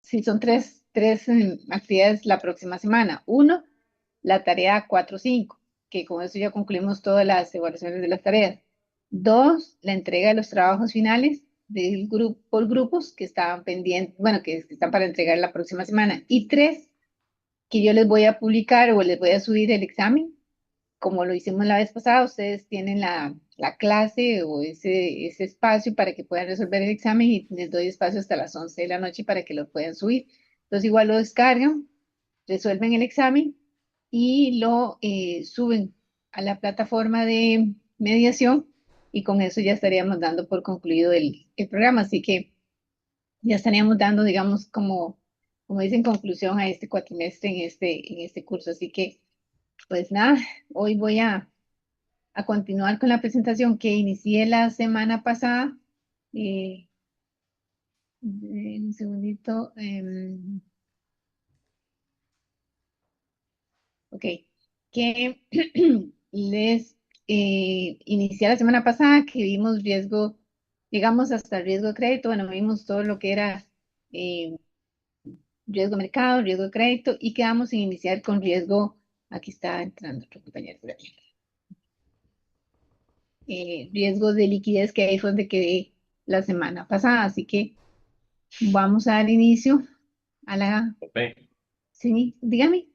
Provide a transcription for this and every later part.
Sí, son tres actividades la próxima semana. Uno, la tarea 4.5, que con eso ya concluimos todas las evaluaciones de las tareas. Dos, la entrega de los trabajos finales del grupo, por grupos que estaban pendientes, bueno, que están para entregar la próxima semana. Y tres, que yo les voy a publicar o les voy a subir el examen como lo hicimos la vez pasada. Ustedes tienen la clase o ese espacio para que puedan resolver el examen y les doy espacio hasta las 11 de la noche para que lo puedan subir. Entonces igual lo descargan, resuelven el examen y lo suben a la plataforma de mediación y con eso ya estaríamos dando por concluido el programa. Así que ya estaríamos dando, digamos, como dicen, conclusión a este cuatrimestre en este curso. Así que, pues nada, hoy voy a continuar con la presentación que inicié la semana pasada. Eh, un segundito. Ok. Que les inicié la semana pasada que vimos riesgo, llegamos hasta el riesgo de crédito. Bueno, vimos todo lo que era eh, riesgo de mercado, riesgo de crédito y quedamos en iniciar con riesgo. Aquí está entrando otro compañero por ahí. Riesgo de liquidez, que ahí fue donde quedé la semana pasada. Así que vamos a dar inicio a la... Ok, Sí, dígame.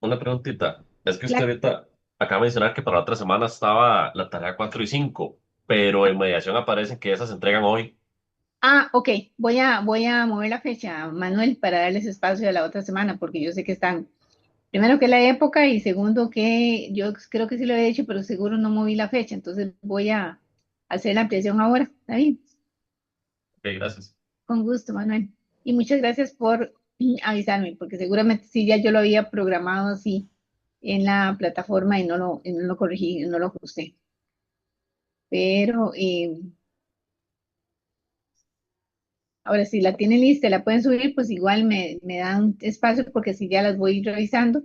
una preguntita. Es que usted Claro. ahorita acaba de mencionar que para la otra semana estaba la tarea 4 y 5, pero en mediación aparecen que esas se entregan hoy. Ah, ok. Voy a mover la fecha, Manuel, para darles espacio a la otra semana, porque yo sé que están, primero que la época y segundo que yo creo que sí lo he hecho, pero seguro no moví la fecha. Entonces voy a hacer la ampliación ahora. ¿Está bien? Ok, gracias. Con gusto, Manuel. Y muchas gracias por avisarme, porque seguramente sí, ya yo lo había programado así en la plataforma y no lo corregí, no lo ajusté. Pero ahora si la tienen lista, la pueden subir, pues igual me dan espacio porque si ya las voy revisando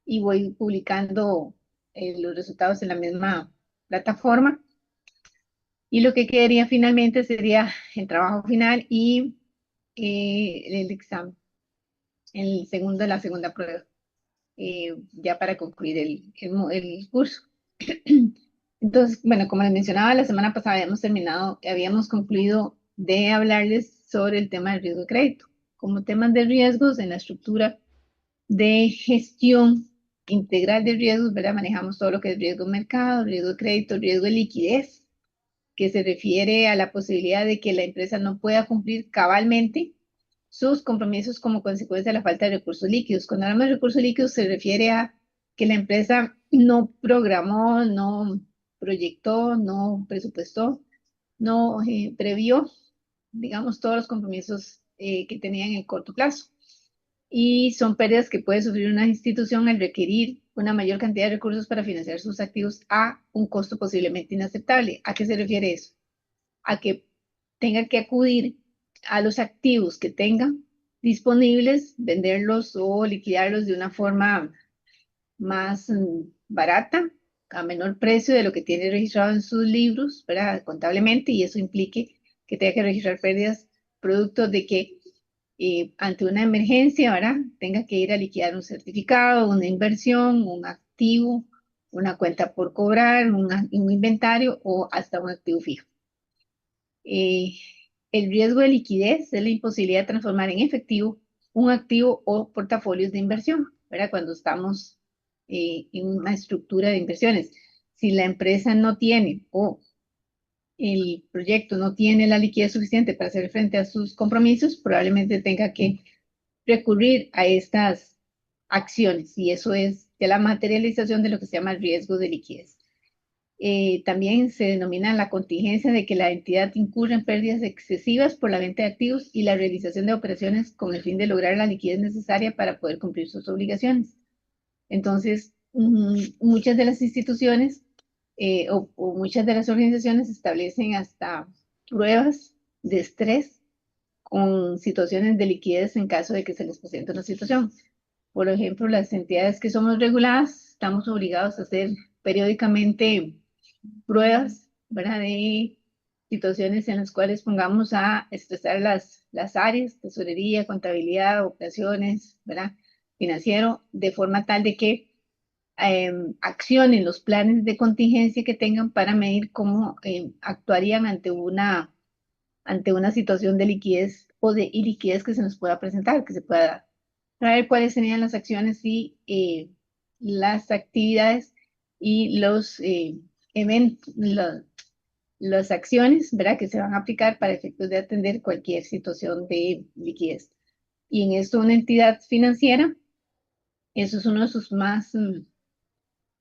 y voy publicando los resultados en la misma plataforma. Y lo que quedaría finalmente sería el trabajo final y el examen, la segunda prueba, ya para concluir el curso. Entonces, bueno, como les mencionaba, la semana pasada habíamos concluido de hablarles sobre el tema del riesgo de crédito. Como temas de riesgos en la estructura de gestión integral de riesgos, ¿verdad? Manejamos todo lo que es riesgo de mercado, riesgo de crédito, riesgo de liquidez, que se refiere a la posibilidad de que la empresa no pueda cumplir cabalmente sus compromisos como consecuencia de la falta de recursos líquidos. Cuando hablamos de recursos líquidos se refiere a que la empresa no programó, no proyectó, no presupuestó, no previó, digamos, todos los compromisos que tenía en el corto plazo. Y son pérdidas que puede sufrir una institución al requerir una mayor cantidad de recursos para financiar sus activos a un costo posiblemente inaceptable. ¿A qué se refiere eso? A que tenga que acudir a los activos que tenga disponibles, venderlos o liquidarlos de una forma más barata, a menor precio de lo que tiene registrado en sus libros, ¿verdad? Contablemente, y eso implique que tenga que registrar pérdidas producto de que ante una emergencia, ¿verdad? Tenga que ir a liquidar un certificado, una inversión, un activo, una cuenta por cobrar, un inventario o hasta un activo fijo. Eh, el riesgo de liquidez es la imposibilidad de transformar en efectivo un activo o portafolios de inversión, ¿verdad? Cuando estamos en una estructura de inversiones. Si la empresa no tiene o el proyecto no tiene la liquidez suficiente para hacer frente a sus compromisos, probablemente tenga que recurrir a estas acciones y eso es de la materialización de lo que se llama riesgo de liquidez. También se denomina la contingencia de que la entidad incurre en pérdidas excesivas por la venta de activos y la realización de operaciones con el fin de lograr la liquidez necesaria para poder cumplir sus obligaciones. Entonces, muchas de las instituciones o muchas de las organizaciones establecen hasta pruebas de estrés con situaciones de liquidez en caso de que se les presente una situación. Por ejemplo, las entidades que somos reguladas estamos obligados a hacer periódicamente pruebas, ¿verdad? De situaciones en las cuales pongamos a estresar las áreas, tesorería, contabilidad, operaciones, ¿verdad? Financiero, de forma tal de que accionen los planes de contingencia que tengan para medir cómo actuarían ante una situación de liquidez o de iliquidez que se nos pueda presentar, que se pueda dar. Para ver cuáles serían las acciones y las actividades y los eventos, las acciones, ¿verdad? Que se van a aplicar para efectos de atender cualquier situación de liquidez. Y en esto una entidad financiera, eso es uno de sus más,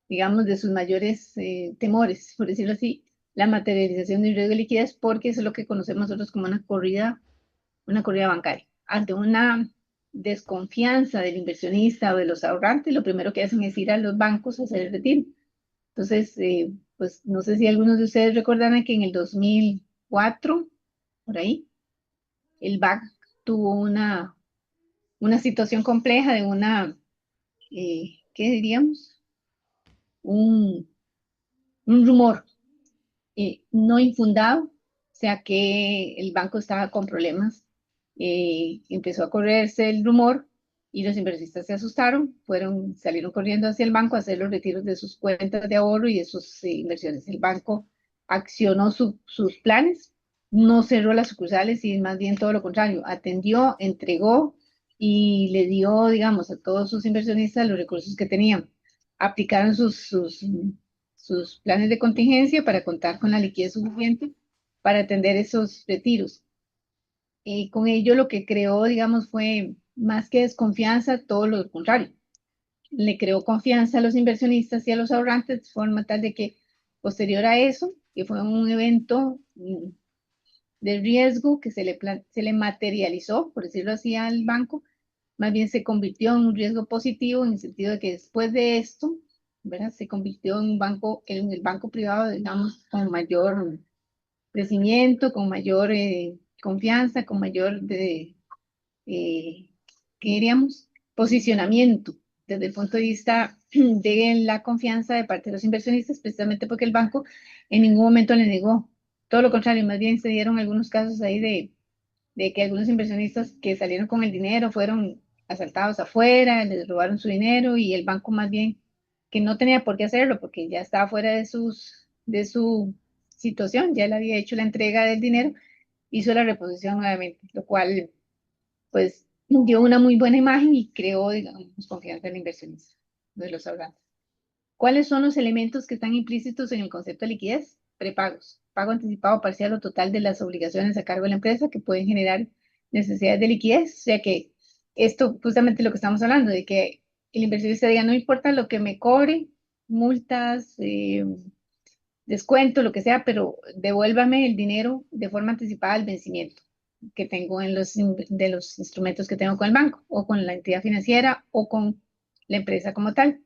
digamos, de sus mayores temores, por decirlo así, la materialización de un riesgo de liquidez, porque eso es lo que conocemos nosotros como una corrida bancaria. Ante una desconfianza del inversionista o de los ahorrantes, lo primero que hacen es ir a los bancos a hacer el retiro. Entonces, pues no sé si algunos de ustedes recordarán que en el 2004, por ahí, el BAC tuvo una situación compleja de ¿qué diríamos? Un, un rumor no infundado, o sea que el banco estaba con problemas. Empezó a correrse el rumor y los inversionistas se asustaron, salieron corriendo hacia el banco a hacer los retiros de sus cuentas de ahorro y de sus inversiones. El banco accionó sus planes, no cerró las sucursales y más bien todo lo contrario, atendió, entregó y le dio, digamos, a todos sus inversionistas los recursos que tenían. Aplicaron sus planes de contingencia para contar con la liquidez suficiente para atender esos retiros. Y con ello lo que creó, digamos, fue más que desconfianza, todo lo contrario. Le creó confianza a los inversionistas y a los ahorrantes de forma tal de que posterior a eso, que fue un evento de riesgo que se le materializó, por decirlo así, al banco, más bien se convirtió en un riesgo positivo en el sentido de que después de esto, ¿verdad? Se convirtió en el banco privado, digamos, con mayor crecimiento, con mayor confianza, con mayor ¿qué diríamos? Posicionamiento desde el punto de vista de la confianza de parte de los inversionistas, precisamente porque el banco en ningún momento le negó. Todo lo contrario, más bien se dieron algunos casos ahí de que algunos inversionistas que salieron con el dinero fueron asaltados afuera, les robaron su dinero y el banco más bien que no tenía por qué hacerlo porque ya estaba fuera de su situación, ya le había hecho la entrega del dinero, hizo la reposición nuevamente, lo cual pues dio una muy buena imagen y creó, digamos, confianza en el inversionista, de los ahorrantes. ¿Cuáles son los elementos que están implícitos en el concepto de liquidez? Prepagos, pago anticipado parcial o total de las obligaciones a cargo de la empresa que pueden generar necesidades de liquidez. O sea que esto justamente lo que estamos hablando, de que el inversionista diga, no importa lo que me cobre, multas, descuento, lo que sea, pero devuélvame el dinero de forma anticipada al vencimiento que tengo de los instrumentos que tengo con el banco o con la entidad financiera o con la empresa como tal.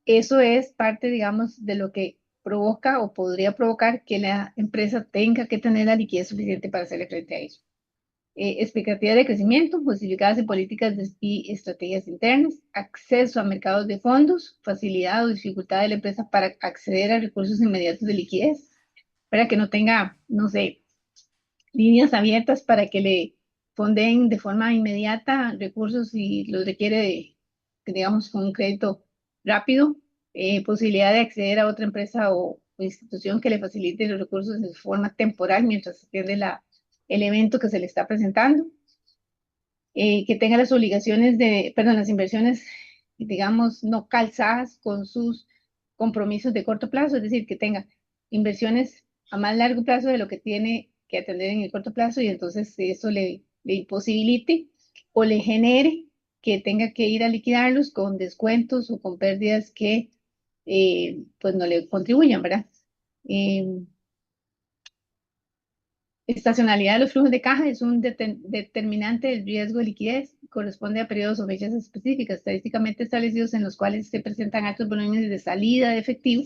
Eso es parte, digamos, de lo que provoca o podría provocar que la empresa tenga que tener la liquidez suficiente para hacerle frente a eso. Expectativas de crecimiento, justificadas en políticas y estrategias internas, acceso a mercados de fondos, facilidad o dificultad de la empresa para acceder a recursos inmediatos de liquidez, para que no tenga, no sé, líneas abiertas para que le fonden de forma inmediata recursos y los requiere digamos, con un crédito rápido, posibilidad de acceder a otra empresa o institución que le facilite los recursos de forma temporal mientras se atiende el evento que se le está presentando, que tenga las obligaciones perdón, las inversiones, digamos, no calzadas con sus compromisos de corto plazo, es decir, que tenga inversiones a más largo plazo de lo que tiene que atender en el corto plazo y entonces eso le imposibilite o le genere que tenga que ir a liquidarlos con descuentos o con pérdidas que pues no le contribuyan, ¿verdad? Eh, Estacionalidad de los flujos de caja es un determinante del riesgo de liquidez. Corresponde a periodos o fechas específicas, estadísticamente establecidos en los cuales se presentan altos volúmenes de salida de efectivo,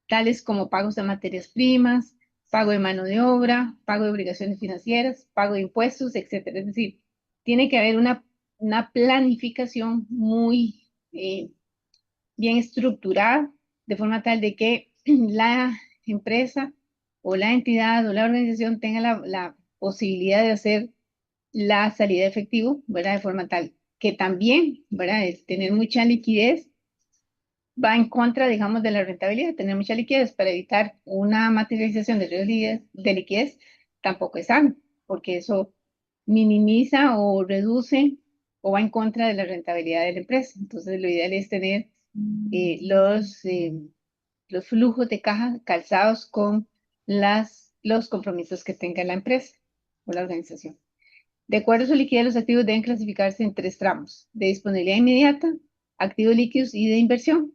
tales como pagos de materias primas, pago de mano de obra, pago de obligaciones financieras, pago de impuestos, etcétera. Es decir, tiene que haber una planificación muy bien estructurada, de forma tal de que la empresa o la entidad o la organización tenga la posibilidad de hacer la salida de efectivo, ¿verdad? De forma tal que también, ¿verdad? El tener mucha liquidez va en contra, digamos, de la rentabilidad. Tener mucha liquidez para evitar una materialización de liquidez tampoco es sano, porque eso minimiza o reduce o va en contra de la rentabilidad de la empresa. Entonces, lo ideal es tener los flujos de caja calzados con los compromisos que tenga la empresa o la organización. De acuerdo a su liquidez, los activos deben clasificarse en tres tramos: de disponibilidad inmediata, activos líquidos y de inversión.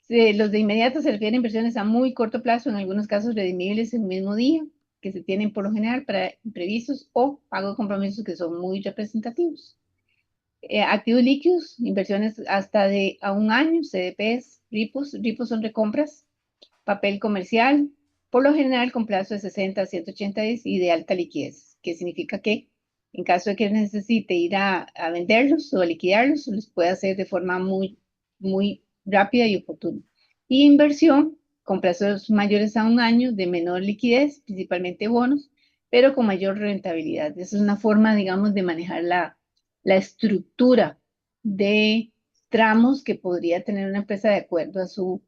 Los de inmediato se refieren a inversiones a muy corto plazo, en algunos casos redimibles el mismo día, que se tienen por lo general para imprevistos o pago de compromisos que son muy representativos. Activos líquidos, inversiones hasta de a un año, CDPs, RIPOs. RIPOs son recompras, papel comercial, por lo general con plazo de 60 a 180 días y de alta liquidez, que significa que en caso de que necesite ir a venderlos o a liquidarlos, los puede hacer de forma muy rápida y oportuna. Y inversión con plazos mayores a un año, de menor liquidez, principalmente bonos, pero con mayor rentabilidad. Esa es una forma, digamos, de manejar la estructura de tramos que podría tener una empresa de acuerdo a su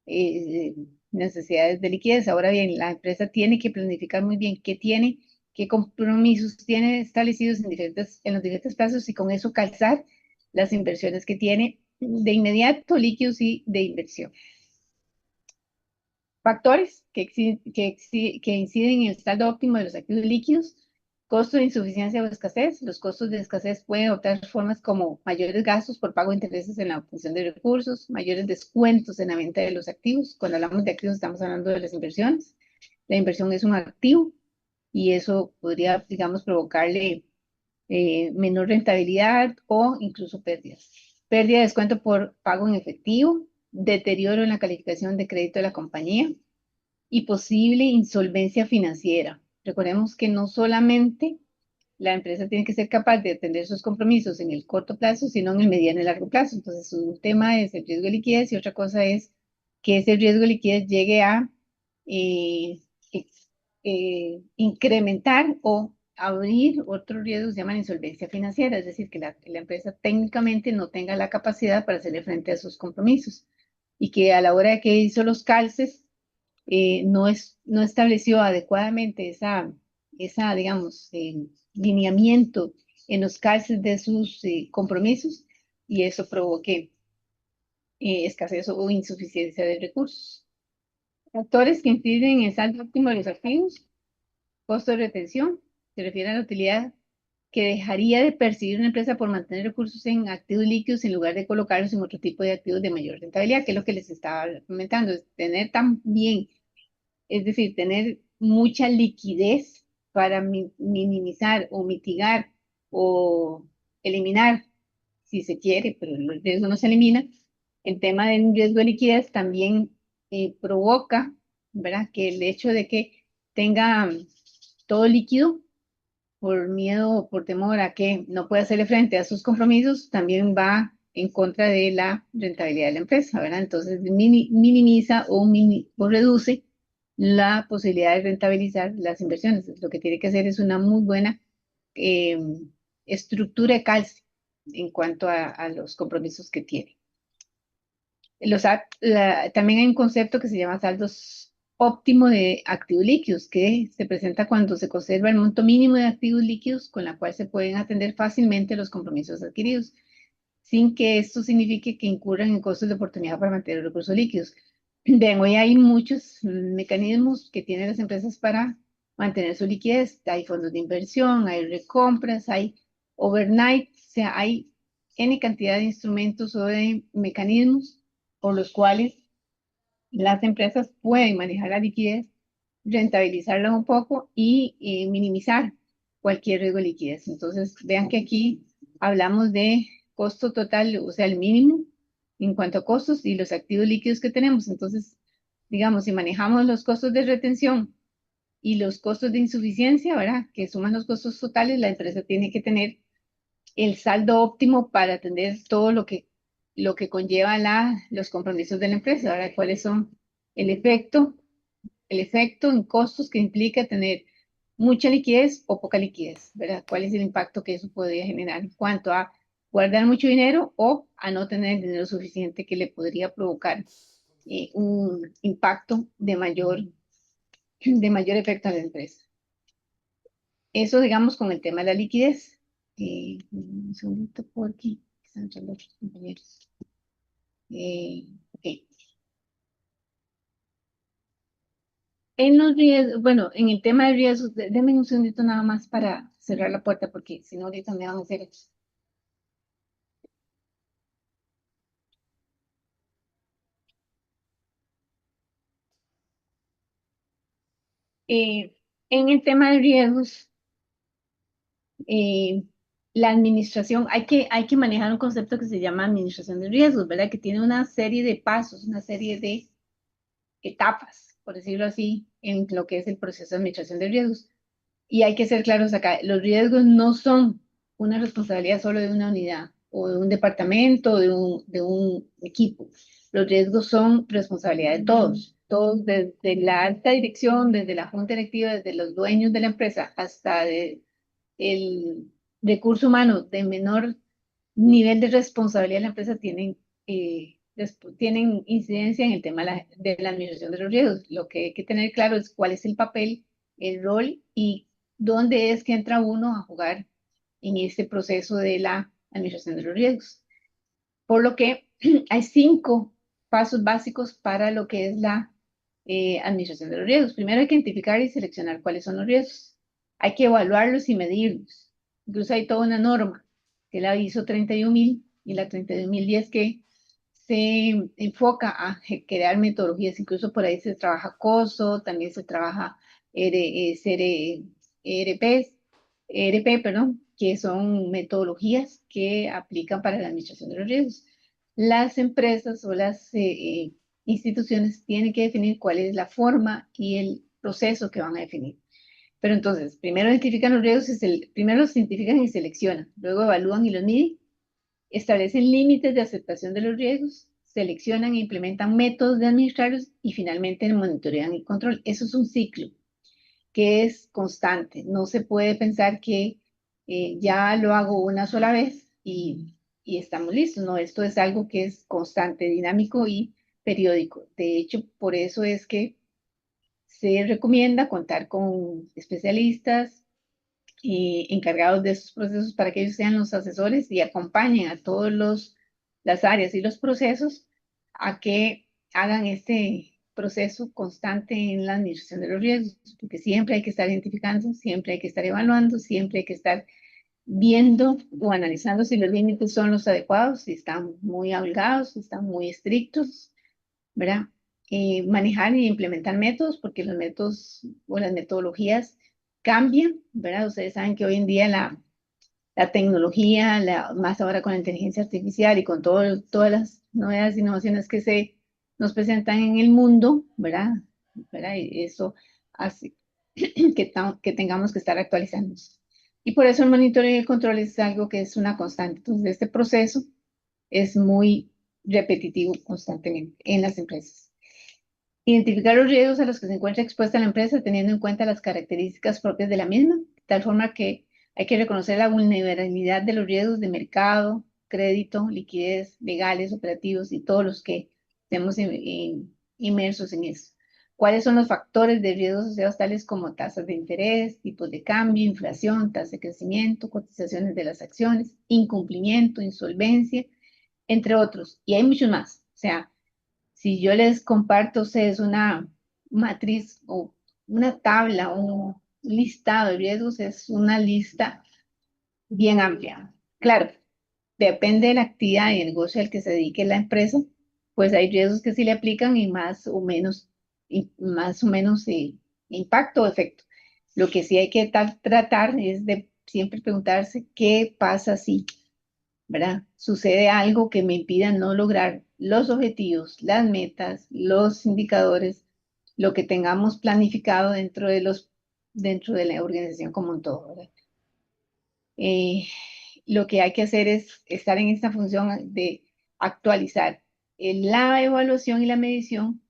eh, necesidades de liquidez. Ahora bien, la empresa tiene que planificar muy bien qué tiene, qué compromisos tiene establecidos en los diferentes plazos y con eso calzar las inversiones que tiene de inmediato, líquidos y de inversión. Factores que inciden en el saldo óptimo de los activos líquidos: costo de insuficiencia o escasez. Los costos de escasez pueden adoptar formas como mayores gastos por pago de intereses en la obtención de recursos, mayores descuentos en la venta de los activos. Cuando hablamos de activos estamos hablando de las inversiones. La inversión es un activo y eso podría, digamos, provocarle menor rentabilidad o incluso pérdidas. Pérdida de descuento por pago en efectivo, deterioro en la calificación de crédito de la compañía y posible insolvencia financiera. Recordemos que no solamente la empresa tiene que ser capaz de atender sus compromisos en el corto plazo, sino en el mediano y largo plazo. Entonces, un tema es el riesgo de liquidez y otra cosa es que ese riesgo de liquidez llegue a eh, incrementar o abrir otros riesgos que se llaman insolvencia financiera, es decir, que la empresa técnicamente no tenga la capacidad para hacerle frente a sus compromisos y que a la hora de que hizo los calces no estableció adecuadamente digamos, lineamiento en los calces de sus compromisos y eso provoque escasez o insuficiencia de recursos. Factores que inciden en el saldo óptimo de los activos: costo de retención, se refiere a la utilidad que dejaría de percibir una empresa por mantener recursos en activos líquidos en lugar de colocarlos en otro tipo de activos de mayor rentabilidad, que es lo que les estaba comentando, es tener también, es decir, tener mucha liquidez para minimizar o mitigar o eliminar, si se quiere, pero el riesgo no se elimina. El tema del riesgo de liquidez también provoca, ¿verdad?, que el hecho de que tenga todo líquido por miedo o por temor a que no pueda hacerle frente a sus compromisos, también va en contra de la rentabilidad de la empresa, ¿verdad? Entonces minimiza o reduce la posibilidad de rentabilizar las inversiones. Lo que tiene que hacer es una muy buena eh, estructura de calce en cuanto a los compromisos que tiene. También hay un concepto que se llama saldos óptimo de activos líquidos, que se presenta cuando se conserva el monto mínimo de activos líquidos con la cual se pueden atender fácilmente los compromisos adquiridos, sin que esto signifique que incurran en costos de oportunidad para mantener los recursos líquidos. Bien, hoy hay muchos mecanismos que tienen las empresas para mantener su liquidez. Hay fondos de inversión, hay recompras, hay overnight, o sea, hay N cantidad de instrumentos o de mecanismos por los cuales las empresas pueden manejar la liquidez, rentabilizarla un poco y minimizar cualquier riesgo de liquidez. Entonces, vean que aquí hablamos de costo total, o sea, el mínimo en cuanto a costos y los activos líquidos que tenemos. Entonces, digamos, si manejamos los costos de retención y los costos de insuficiencia, ¿verdad?, que suman los costos totales, la empresa tiene que tener el saldo óptimo para atender todo lo que conlleva los compromisos de la empresa. Ahora, ¿cuáles son el efecto el efecto en costos que implica tener mucha liquidez o poca liquidez, ¿verdad? ¿Cuál es el impacto que eso podría generar en cuanto a guardar mucho dinero o a no tener dinero suficiente que le podría provocar un impacto de mayor efecto a la empresa? Eso, digamos, con el tema de la liquidez. Un segundito porque están entrando otros compañeros. Ok. En los riesgos, bueno, en el tema de riesgos, denme un segundito nada más para cerrar la puerta, porque si no, ahorita me van a hacer. Eh, en el tema de riesgos, eh, la administración, hay que manejar un concepto que se llama administración de riesgos, ¿verdad? Que tiene una serie de pasos, una serie de etapas, por decirlo así, en lo que es el proceso de administración de riesgos. Y hay que ser claros acá, los riesgos no son una responsabilidad solo de una unidad o de un departamento o de un equipo. Los riesgos son responsabilidad de todos, todos desde la alta dirección, desde la junta directiva, desde los dueños de la empresa hasta el recurso humano de menor nivel de responsabilidad de la empresa tienen incidencia en el tema de la administración de los riesgos. Lo que hay que tener claro es cuál es el papel, el rol y dónde es que entra uno a jugar en este proceso de la administración de los riesgos. Por lo que hay 5 pasos básicos para lo que es la administración de los riesgos. Primero hay que identificar y seleccionar cuáles son los riesgos. Hay que evaluarlos y medirlos. Incluso hay toda una norma, que es la ISO 31000 y la 31010 que se enfoca a crear metodologías. Incluso por ahí se trabaja COSO, también se trabaja ERP, perdón, que son metodologías que aplican para la administración de los riesgos. Las empresas o las instituciones tienen que definir cuál es la forma y el proceso que van a definir. Pero entonces, primero identifican los riesgos, primero los identifican y seleccionan, luego evalúan y los miden, establecen límites de aceptación de los riesgos, seleccionan e implementan métodos de administrarlos y finalmente monitorean y control. Eso es un ciclo que es constante. No se puede pensar que ya lo hago una sola vez y estamos listos. No, esto es algo que es constante, dinámico y periódico. De hecho, por eso es que se recomienda contar con especialistas encargados de estos procesos para que ellos sean los asesores y acompañen a todas las áreas y los procesos a que hagan este proceso constante en la administración de los riesgos, porque siempre hay que estar identificando, siempre hay que estar evaluando, siempre hay que estar viendo o analizando si los límites son los adecuados, si están muy holgados, si están muy estrictos, ¿verdad? Manejar y implementar métodos, porque los métodos o las metodologías cambian, ¿verdad? Ustedes saben que hoy en día la tecnología, más ahora con la inteligencia artificial y con todas las novedades e innovaciones que se nos presentan en el mundo, ¿verdad? ¿Verdad? Y eso hace que tengamos que estar actualizándonos. Y por eso el monitoreo y el control es algo que es una constante. Entonces, este proceso es muy repetitivo constantemente en las empresas. Identificar los riesgos a los que se encuentra expuesta la empresa teniendo en cuenta las características propias de la misma, de tal forma que hay que reconocer la vulnerabilidad de los riesgos de mercado, crédito, liquidez, legales, operativos y todos los que estemos inmersos en eso. ¿Cuáles son los factores de riesgo asociados tales como tasas de interés, tipos de cambio, inflación, tasa de crecimiento, cotizaciones de las acciones, incumplimiento, insolvencia, entre otros? Y hay muchos más. O sea, si yo les comparto a ustedes una matriz o una tabla o un listado de riesgos, es una lista bien amplia. Claro, depende de la actividad y el negocio al que se dedique la empresa, pues hay riesgos que sí le aplican y más o menos impacto o efecto. Lo que sí hay que tratar es de siempre preguntarse qué pasa si, ¿verdad? Sucede algo que me impida no lograr los objetivos, las metas, los indicadores, lo que tengamos planificado dentro de la organización como un todo, ¿verdad? Eh, lo que hay que hacer es estar en esta función de actualizar la evaluación y la medición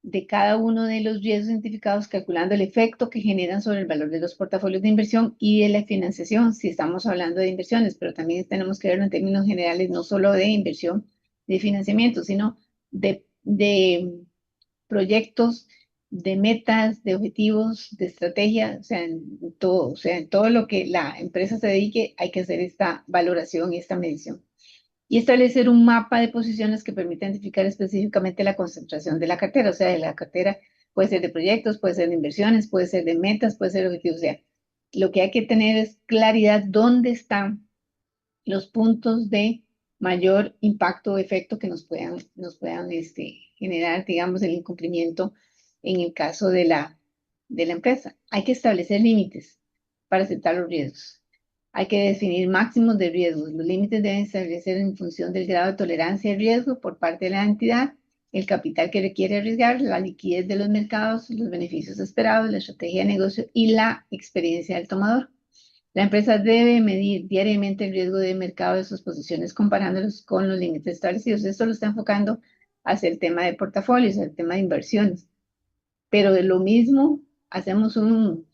de cada uno de los riesgos identificados, calculando el efecto que generan sobre el valor de los portafolios de inversión y de la financiación, si estamos hablando de inversiones, pero también tenemos que verlo en términos generales, no solo de inversión, de financiamiento, sino de proyectos, de metas, de objetivos, de estrategia, o sea, en todo lo que la empresa se dedique, hay que hacer esta valoración y esta medición. Y establecer un mapa de posiciones que permita identificar específicamente la concentración de la cartera, o sea, de la cartera puede ser de proyectos, puede ser de inversiones, puede ser de metas, puede ser de objetivos, o sea, lo que hay que tener es claridad dónde están los puntos de mayor impacto o efecto que nos puedan generar, digamos, el incumplimiento en el caso de la empresa. Hay que establecer límites para aceptar los riesgos. Hay que definir máximos de riesgos. Los límites deben establecer en función del grado de tolerancia al riesgo por parte de la entidad, el capital que requiere arriesgar, la liquidez de los mercados, los beneficios esperados, la estrategia de negocio y la experiencia del tomador. La empresa debe medir diariamente el riesgo de mercado de sus posiciones comparándolos con los límites establecidos. Esto lo está enfocando hacia el tema de portafolios, el tema de inversiones. Pero de lo mismo, hacemos un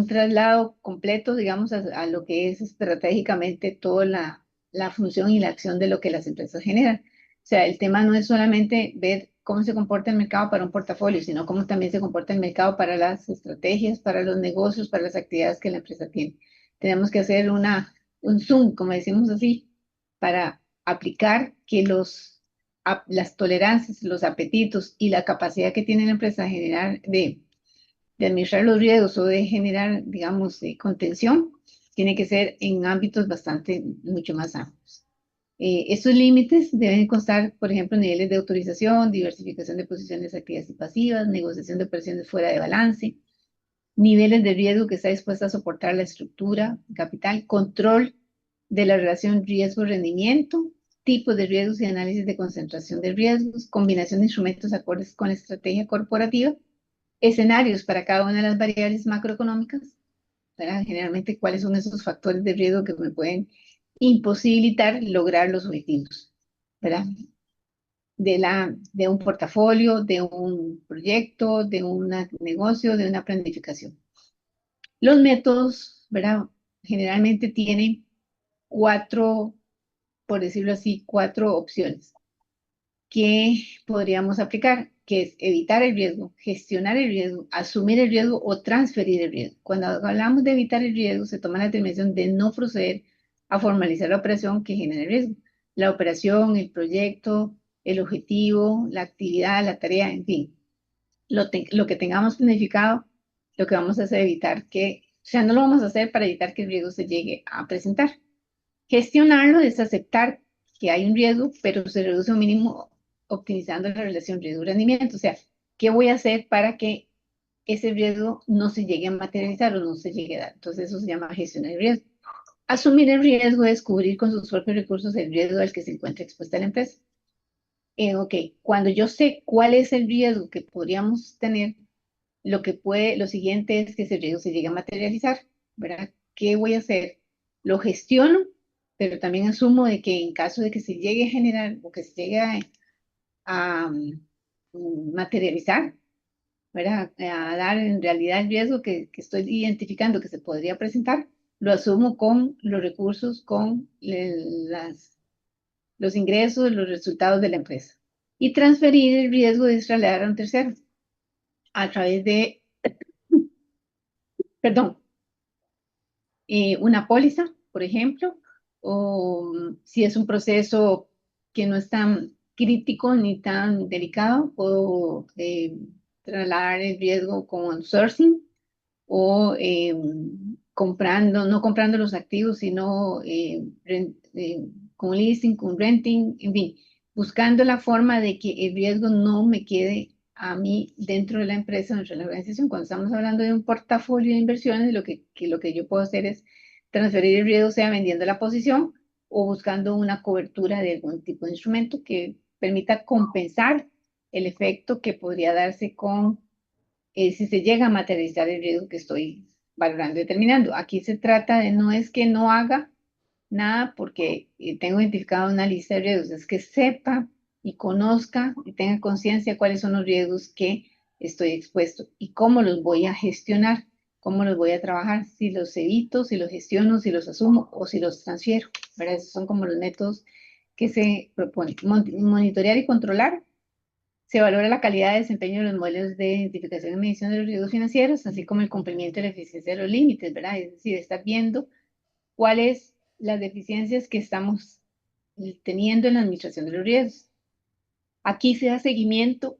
traslado completo, digamos, a lo que es estratégicamente toda la función y la acción de lo que las empresas generan. O sea, el tema no es solamente ver cómo se comporta el mercado para un portafolio, sino cómo también se comporta el mercado para las estrategias, para los negocios, para las actividades que la empresa tiene. Tenemos que hacer un zoom, como decimos así, para aplicar que las tolerancias, los apetitos y la capacidad que tiene la empresa de generar, de administrar los riesgos o de generar, digamos, contención, tiene que ser en ámbitos mucho más amplios. Estos límites deben constar, por ejemplo, niveles de autorización, diversificación de posiciones activas y pasivas, negociación de operaciones fuera de balance, niveles de riesgo que está dispuesta a soportar la estructura capital, control de la relación riesgo-rendimiento, tipos de riesgos y análisis de concentración de riesgos, combinación de instrumentos acordes con la estrategia corporativa, escenarios para cada una de las variables macroeconómicas, ¿verdad? Generalmente, ¿cuáles son esos factores de riesgo que me pueden imposibilitar lograr los objetivos, ¿verdad? De un portafolio, de un proyecto, de un negocio, de una planificación. Los métodos, ¿verdad? Generalmente tienen cuatro, por decirlo así, cuatro opciones que podríamos aplicar, que es evitar el riesgo, gestionar el riesgo, asumir el riesgo o transferir el riesgo. Cuando hablamos de evitar el riesgo, se toma la determinación de no proceder a formalizar la operación que genera el riesgo. La operación, el proyecto, el objetivo, la actividad, la tarea, en fin, lo que tengamos planificado, lo que vamos a hacer es evitar o sea, no lo vamos a hacer para evitar que el riesgo se llegue a presentar. Gestionarlo es aceptar que hay un riesgo, pero se reduce a un mínimo optimizando la relación riesgo-rendimiento. O sea, ¿qué voy a hacer para que ese riesgo no se llegue a materializar o no se llegue a dar? Entonces eso se llama gestionar el riesgo. Asumir el riesgo es cubrir con sus propios recursos el riesgo al que se encuentra expuesta la empresa. Ok, cuando yo sé cuál es el riesgo que podríamos tener, lo siguiente es que ese riesgo se llegue a materializar, ¿verdad? ¿Qué voy a hacer? Lo gestiono, pero también asumo de que en caso de que se llegue a generar o que se llegue a materializar, ¿verdad? A dar en realidad el riesgo que estoy identificando que se podría presentar, lo asumo con los recursos, con los ingresos, los resultados de la empresa. Y transferir el riesgo es trasladar a un tercero a través de, perdón, una póliza, por ejemplo, o si es un proceso que no es tan crítico ni tan delicado, puedo trasladar el riesgo con outsourcing o no comprando los activos, sino con leasing, con renting, en fin, buscando la forma de que el riesgo no me quede a mí dentro de la empresa, dentro de la organización. Cuando estamos hablando de un portafolio de inversiones, lo que yo puedo hacer es transferir el riesgo, sea vendiendo la posición o buscando una cobertura de algún tipo de instrumento que permita compensar el efecto que podría darse si se llega a materializar el riesgo que estoy valorando y determinando. Aquí se trata de no es que no haga nada porque tengo identificado una lista de riesgos, es que sepa y conozca y tenga conciencia cuáles son los riesgos que estoy expuesto y cómo los voy a gestionar, cómo los voy a trabajar, si los evito, si los gestiono, si los asumo o si los transfiero, ¿verdad? Esos son como los métodos que se proponen. Monitorear y controlar. Se valora la calidad de desempeño de los modelos de identificación y medición de los riesgos financieros, así como el cumplimiento de la eficiencia de los límites, ¿verdad? Es decir, estar viendo cuáles las deficiencias que estamos teniendo en la administración de los riesgos. Aquí se da seguimiento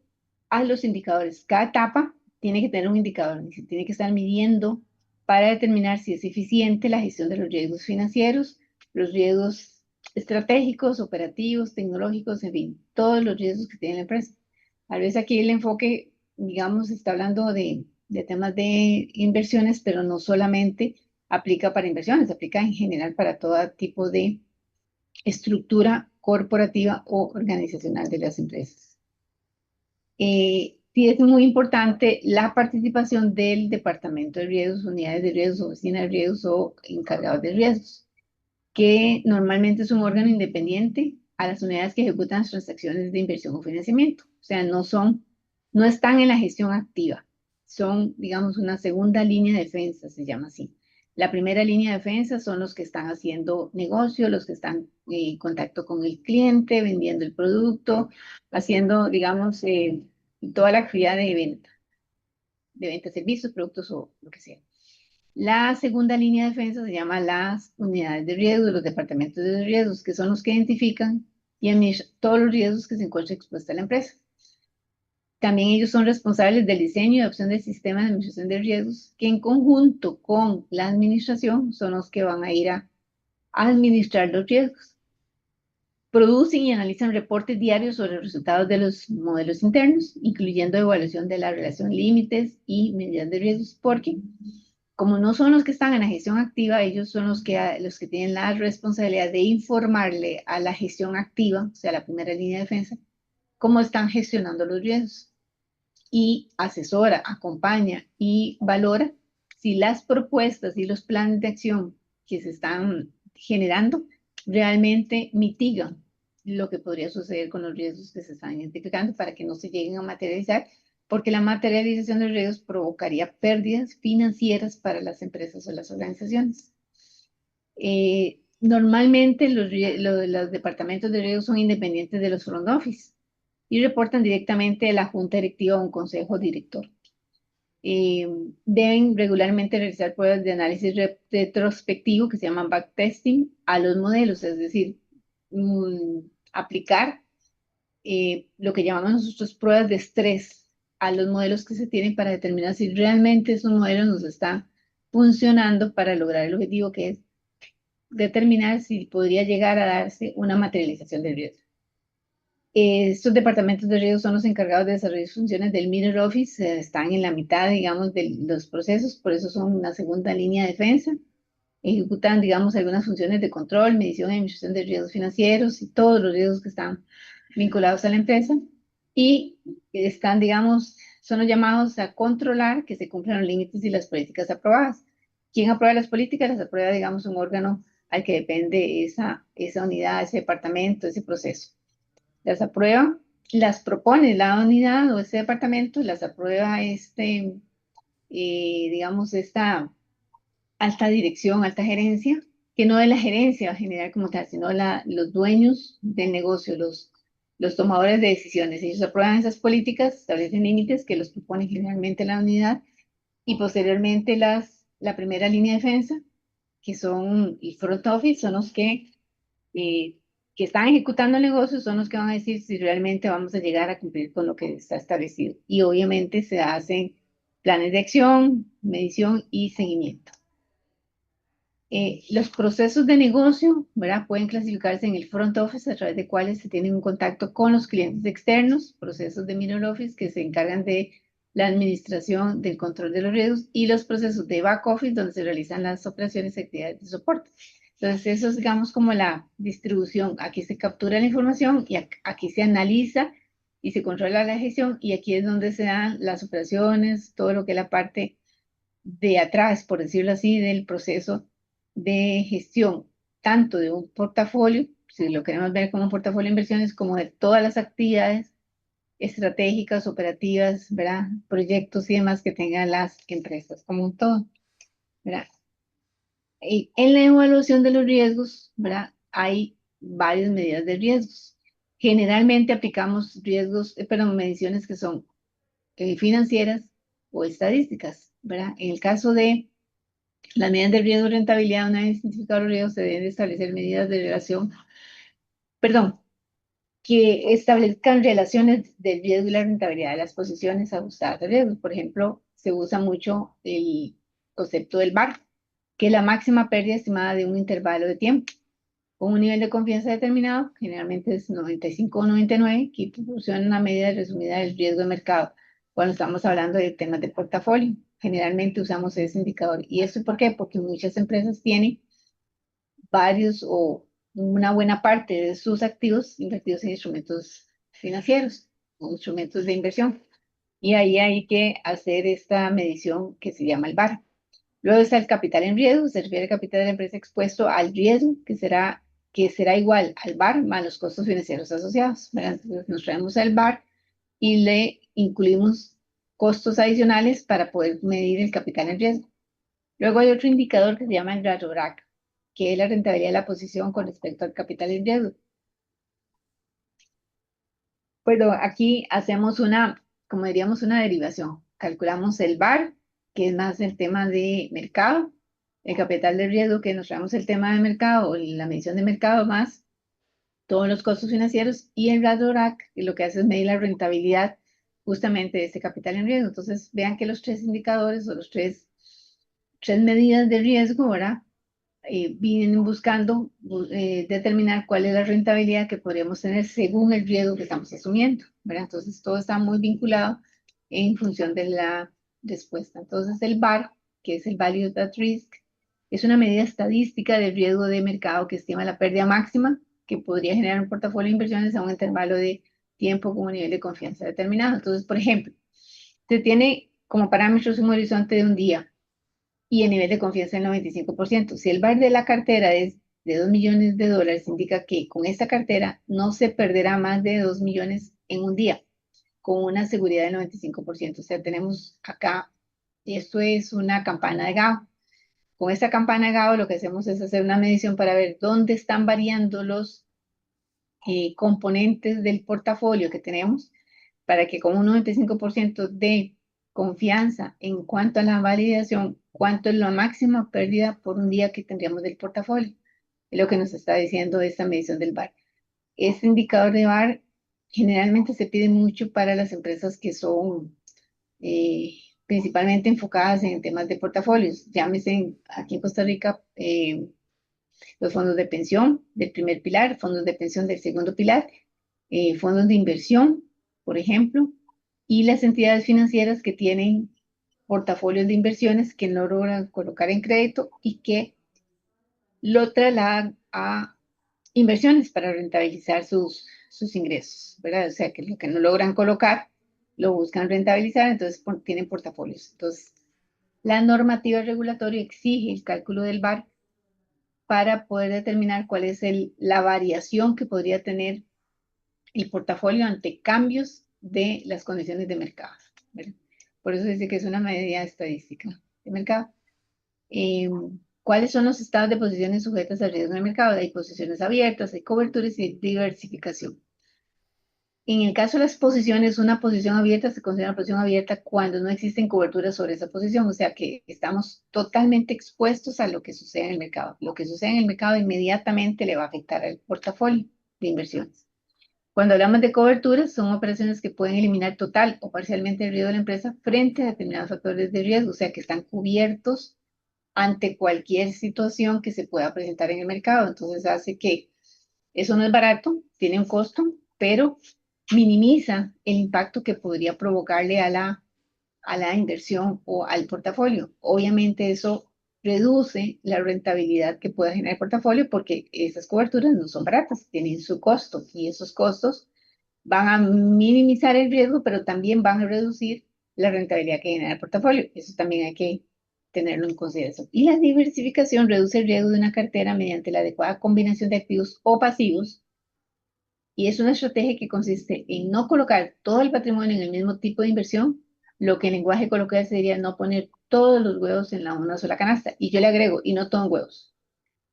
a los indicadores. Cada etapa tiene que tener un indicador, se tiene que estar midiendo para determinar si es eficiente la gestión de los riesgos financieros, los riesgos estratégicos, operativos, tecnológicos, en fin, todos los riesgos que tiene la empresa. A veces aquí el enfoque, digamos, está hablando de temas de inversiones, pero no solamente aplica para inversiones, aplica en general para todo tipo de estructura corporativa o organizacional de las empresas. Sí es muy importante la participación del departamento de riesgos, unidades de riesgos, oficina de riesgos o encargados de riesgos, que normalmente es un órgano independiente a las unidades que ejecutan las transacciones de inversión o financiamiento. O sea, no están en la gestión activa, son, digamos, una segunda línea de defensa, se llama así. La primera línea de defensa son los que están haciendo negocio, los que están en contacto con el cliente, vendiendo el producto, haciendo, digamos, toda la actividad de venta de servicios, productos o lo que sea. La segunda línea de defensa se llama las unidades de riesgo, los departamentos de riesgos, que son los que identifican y administran todos los riesgos que se encuentran expuestos a la empresa. También ellos son responsables del diseño y adopción del sistema de administración de riesgos, que en conjunto con la administración son los que van a ir a administrar los riesgos. Producen y analizan reportes diarios sobre los resultados de los modelos internos, incluyendo evaluación de la relación límites y medidas de riesgos, porque como no son los que están en la gestión activa, ellos son los que tienen la responsabilidad de informarle a la gestión activa, o sea, la primera línea de defensa, cómo están gestionando los riesgos. Y asesora, acompaña y valora si las propuestas y los planes de acción que se están generando realmente mitigan lo que podría suceder con los riesgos que se están identificando para que no se lleguen a materializar, porque la materialización de riesgos provocaría pérdidas financieras para las empresas o las organizaciones. Normalmente los departamentos de riesgos son independientes de los front office y reportan directamente a la junta directiva o un consejo director. Deben regularmente realizar pruebas de análisis retrospectivo que se llaman backtesting a los modelos, es decir, aplicar lo que llamamos nosotros pruebas de estrés a los modelos que se tienen para determinar si realmente esos modelos nos están funcionando para lograr el objetivo que es determinar si podría llegar a darse una materialización del riesgo. Estos departamentos de riesgo son los encargados de desarrollar funciones del middle office, están en la mitad, digamos, de los procesos, por eso son una segunda línea de defensa. Ejecutan, digamos, algunas funciones de control, medición y administración de riesgos financieros y todos los riesgos que están vinculados a la empresa. Y están, digamos, son los llamados a controlar que se cumplan los límites y las políticas aprobadas. ¿Quién aprueba las políticas? Las aprueba, digamos, un órgano al que depende esa unidad, ese departamento, ese proceso. Las aprueba, las propone la unidad o ese departamento, las aprueba digamos, esta alta dirección, alta gerencia, que no es la gerencia general como tal, sino los dueños del negocio, los tomadores de decisiones. Ellos aprueban esas políticas, establecen límites que los propone generalmente la unidad y posteriormente la primera línea de defensa, que son el front office, son los eh, que están ejecutando el negocio, son los que van a decir si realmente vamos a llegar a cumplir con lo que está establecido. Y obviamente se hacen planes de acción, medición y seguimiento. Los procesos de negocio, ¿verdad? Pueden clasificarse en el front office, a través de cuales se tiene un contacto con los clientes externos, procesos de middle office que se encargan de la administración del control de los riesgos, y los procesos de back office, donde se realizan las operaciones y actividades de soporte. Entonces, eso es, digamos, como la distribución. Aquí se captura la información y aquí se analiza y se controla la gestión, y aquí es donde se dan las operaciones, todo lo que es la parte de atrás, por decirlo así, del proceso de gestión, tanto de un portafolio si lo queremos ver como un portafolio de inversiones, como de todas las actividades estratégicas, operativas, ¿verdad? Proyectos y demás que tengan las empresas como un todo, ¿verdad? Y en la evaluación de los riesgos, ¿verdad? Hay varias medidas de riesgos. Generalmente aplicamos riesgos, perdón, mediciones que son financieras o estadísticas, ¿verdad? En el caso de las medidas de riesgo y rentabilidad, una vez identificados los riesgos, se deben establecer medidas de relación, perdón, que establezcan relaciones del riesgo y la rentabilidad de las posiciones ajustadas de riesgo. Por ejemplo, se usa mucho el concepto del VaR, que es la máxima pérdida estimada de un intervalo de tiempo, con un nivel de confianza determinado, generalmente es 95 o 99, que proporciona una medida resumida del riesgo de mercado cuando estamos hablando de temas de portafolio. Generalmente usamos ese indicador. ¿Y esto por qué? Porque muchas empresas tienen varios o una buena parte de sus activos invertidos en instrumentos financieros o instrumentos de inversión. Y ahí hay que hacer esta medición que se llama el VaR. Luego está el capital en riesgo, se refiere al capital de la empresa expuesto al riesgo, que será igual al VaR más los costos financieros asociados, ¿verdad? Entonces nos traemos el VaR y le incluimos costos adicionales para poder medir el capital en riesgo. Luego hay otro indicador que se llama el RARORAC, que es la rentabilidad de la posición con respecto al capital en riesgo. Pero aquí hacemos como diríamos, una derivación. Calculamos el VaR, que es más el tema de mercado, el capital de riesgo, que nos traemos el tema de mercado, la medición de mercado, más todos los costos financieros, y el RARORAC, que lo que hace es medir la rentabilidad justamente de ese capital en riesgo. Entonces, vean que los tres indicadores o los tres medidas de riesgo, ¿verdad? Vienen buscando determinar cuál es la rentabilidad que podríamos tener según el riesgo que estamos asumiendo, ¿verdad? Entonces, todo está muy vinculado en función de la respuesta. Entonces, el VaR, que es el Value at Risk, es una medida estadística del riesgo de mercado que estima la pérdida máxima que podría generar un portafolio de inversiones a un intervalo de tiempo con un nivel de confianza determinado. Entonces, por ejemplo, se tiene como parámetros un horizonte de un día y el nivel de confianza del 95%. Si el VaR de la cartera es de 2 millones de dólares, indica que con esta cartera no se perderá más de 2 millones en un día, con una seguridad del 95%. O sea, tenemos acá, esto es una campana de Gauss. Con esta campana de Gauss lo que hacemos es hacer una medición para ver dónde están variando los componentes del portafolio que tenemos, para que con un 95% de confianza en cuanto a la validación, cuánto es la máxima pérdida por un día que tendríamos del portafolio. Es lo que nos está diciendo esta medición del VaR. Este indicador de VaR generalmente se pide mucho para las empresas que son principalmente enfocadas en temas de portafolios. Llámese aquí en Costa Rica los fondos de pensión del primer pilar, fondos de pensión del segundo pilar, fondos de inversión, por ejemplo, y las entidades financieras que tienen portafolios de inversiones que no logran colocar en crédito y que lo trasladan a inversiones para rentabilizar sus ingresos, ¿verdad? O sea, que lo que no logran colocar, lo buscan rentabilizar, entonces tienen portafolios. Entonces, la normativa regulatoria exige el cálculo del VaR para poder determinar cuál es la variación que podría tener el portafolio ante cambios de las condiciones de mercado, ¿verdad? Por eso dice que es una medida estadística de mercado. Eh, ¿Cuáles son los estados de posiciones sujetas al riesgo en el mercado? Hay posiciones abiertas, hay coberturas y diversificación. En el caso de las posiciones, una posición abierta se considera una posición abierta cuando no existen coberturas sobre esa posición, o sea que estamos totalmente expuestos a lo que sucede en el mercado. Lo que sucede en el mercado inmediatamente le va a afectar al portafolio de inversiones. Cuando hablamos de coberturas, son operaciones que pueden eliminar total o parcialmente el riesgo de la empresa frente a determinados factores de riesgo, o sea que están cubiertos ante cualquier situación que se pueda presentar en el mercado. Entonces hace que eso no es barato, tiene un costo, pero minimiza el impacto que podría provocarle a la inversión o al portafolio. Obviamente eso reduce la rentabilidad que pueda generar el portafolio porque esas coberturas no son baratas, tienen su costo y esos costos van a minimizar el riesgo, pero también van a reducir la rentabilidad que genera el portafolio. Eso también hay que tenerlo en consideración. Y la diversificación reduce el riesgo de una cartera mediante la adecuada combinación de activos o pasivos. Y es una estrategia que consiste en no colocar todo el patrimonio en el mismo tipo de inversión, lo que en lenguaje coloquial sería no poner todos los huevos en una sola canasta. Y yo le agrego, y no todo en huevos.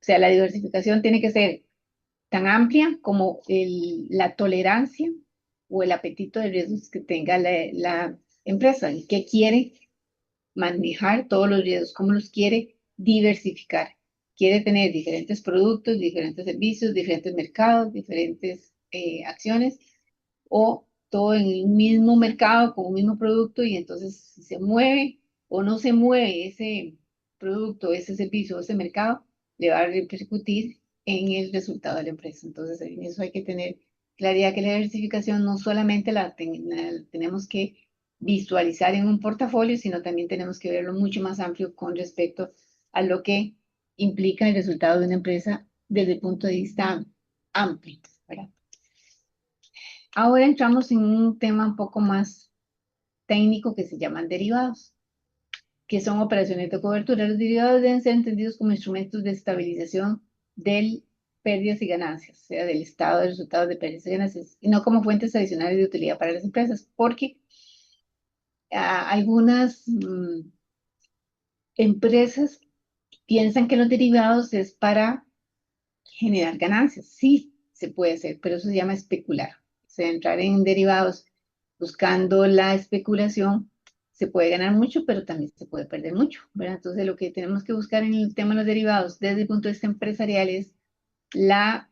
O sea, la diversificación tiene que ser tan amplia como la tolerancia o el apetito de riesgos que tenga la empresa y que quiere manejar todos los riesgos, cómo los quiere diversificar. Quiere tener diferentes productos, diferentes servicios, diferentes mercados, diferentes acciones o todo en el mismo mercado con un mismo producto y entonces si se mueve o no se mueve ese producto, ese servicio, ese mercado, le va a repercutir en el resultado de la empresa. Entonces, en eso hay que tener claridad que la diversificación no solamente la tenemos que visualizar en un portafolio, sino también tenemos que verlo mucho más amplio con respecto a lo que implica el resultado de una empresa desde el punto de vista amplio, ¿verdad? Ahora entramos en un tema un poco más técnico que se llaman derivados, que son operaciones de cobertura. Los derivados deben ser entendidos como instrumentos de estabilización de pérdidas y ganancias, o sea, del estado de resultados de pérdidas y ganancias, y no como fuentes adicionales de utilidad para las empresas, porque algunas empresas piensan que los derivados es para generar ganancias. Sí, se puede hacer, pero eso se llama especular. O sea, entrar en derivados buscando la especulación, se puede ganar mucho, pero también se puede perder mucho, ¿verdad? Entonces, lo que tenemos que buscar en el tema de los derivados desde el punto de vista empresarial es la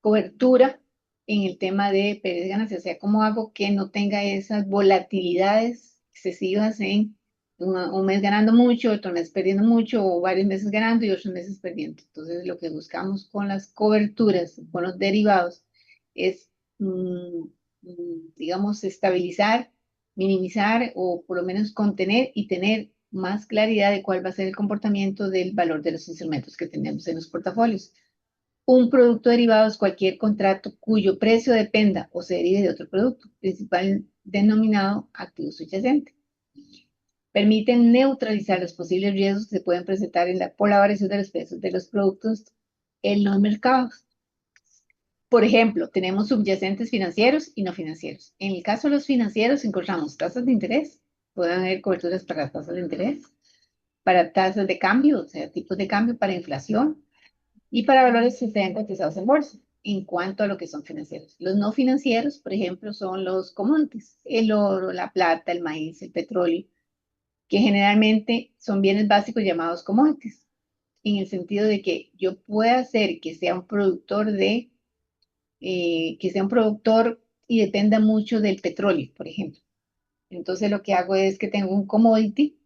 cobertura en el tema de pérdidas y ganancias. O sea, ¿cómo hago que no tenga esas volatilidades excesivas en un mes ganando mucho, otro mes perdiendo mucho, o varios meses ganando y otros meses perdiendo? Entonces, lo que buscamos con las coberturas, con los derivados, es, digamos, estabilizar, minimizar o por lo menos contener y tener más claridad de cuál va a ser el comportamiento del valor de los instrumentos que tenemos en los portafolios. Un producto derivado es cualquier contrato cuyo precio dependa o se derive de otro producto, principal denominado activo subyacente. Permiten neutralizar los posibles riesgos que se pueden presentar por la variación de los precios de los productos en los mercados. Por ejemplo, tenemos subyacentes financieros y no financieros. En el caso de los financieros encontramos tasas de interés, pueden haber coberturas para tasas de interés, para tasas de cambio, o sea, tipos de cambio para inflación, y para valores que estén cotizados en bolsa, en cuanto a lo que son financieros. Los no financieros, por ejemplo, son los commodities, el oro, la plata, el maíz, el petróleo, que generalmente son bienes básicos llamados commodities, en el sentido de que yo pueda hacer que sea un productor que sea un productor y dependa mucho del petróleo, por ejemplo. Entonces lo que hago es que tengo un commodity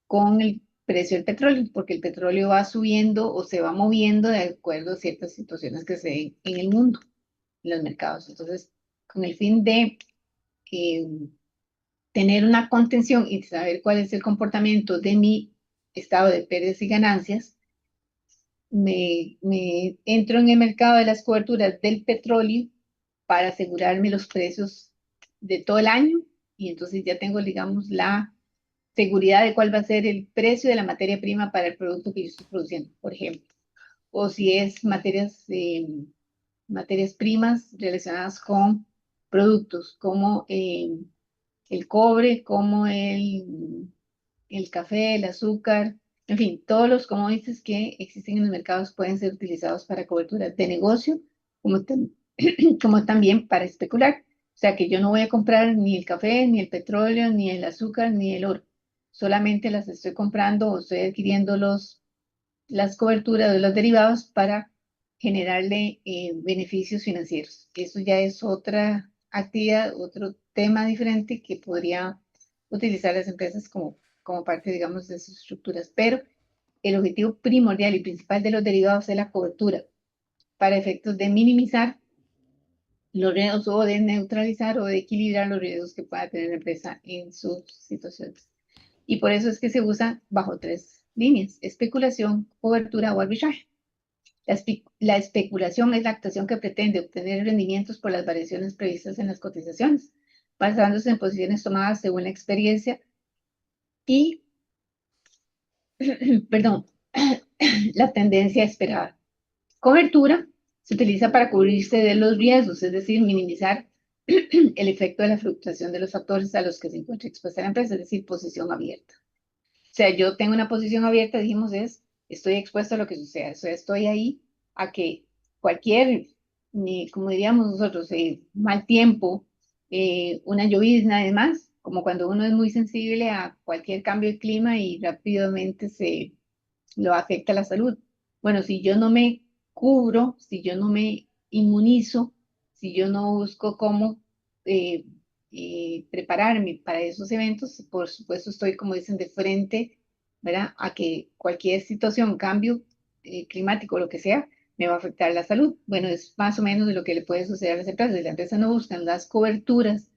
con el precio del petróleo, porque el petróleo va subiendo o se va moviendo de acuerdo a ciertas situaciones que se den en el mundo, en los mercados. Entonces, con el fin de eh, tener una contención y saber cuál es el comportamiento de mi estado de pérdidas y ganancias, me entro en el mercado de las coberturas del petróleo para asegurarme los precios de todo el año y entonces ya tengo, digamos, la seguridad de cuál va a ser el precio de la materia prima para el producto que yo estoy produciendo, por ejemplo. O si es materias primas relacionadas con productos como el cobre, como el café, el azúcar, en fin, todos los commodities que existen en los mercados pueden ser utilizados para cobertura de negocio, como, como también para especular. O sea que yo no voy a comprar ni el café, ni el petróleo, ni el azúcar, ni el oro. Solamente las estoy comprando o estoy adquiriendo las coberturas de los derivados para generarle beneficios financieros. Eso ya es otra actividad, otro tema diferente que podría utilizar las empresas como parte, digamos, de sus estructuras. Pero el objetivo primordial y principal de los derivados es la cobertura para efectos de minimizar los riesgos o de neutralizar o de equilibrar los riesgos que pueda tener la empresa en sus situaciones. Y por eso es que se usa bajo tres líneas: especulación, cobertura o arbitraje. La especulación es la actuación que pretende obtener rendimientos por las variaciones previstas en las cotizaciones, basándose en posiciones tomadas según la experiencia y perdón, la tendencia esperada. Cobertura se utiliza para cubrirse de los riesgos, es decir, minimizar el efecto de la fluctuación de los factores a los que se encuentra expuesta la empresa, es decir, posición abierta. O sea, yo tengo una posición abierta, dijimos, estoy expuesto a lo que suceda, o sea, estoy ahí a que cualquier, como diríamos nosotros, mal tiempo, una llovizna, además, como cuando uno es muy sensible a cualquier cambio de clima y rápidamente se lo afecta a la salud. Bueno, si yo no me cubro, si yo no me inmunizo, si yo no busco cómo eh, prepararme para esos eventos, por supuesto estoy, como dicen, de frente, ¿verdad? A que cualquier situación, cambio climático, lo que sea, me va a afectar la salud. Bueno, es más o menos de lo que le puede suceder a las empresas. Si las empresas no buscan las coberturas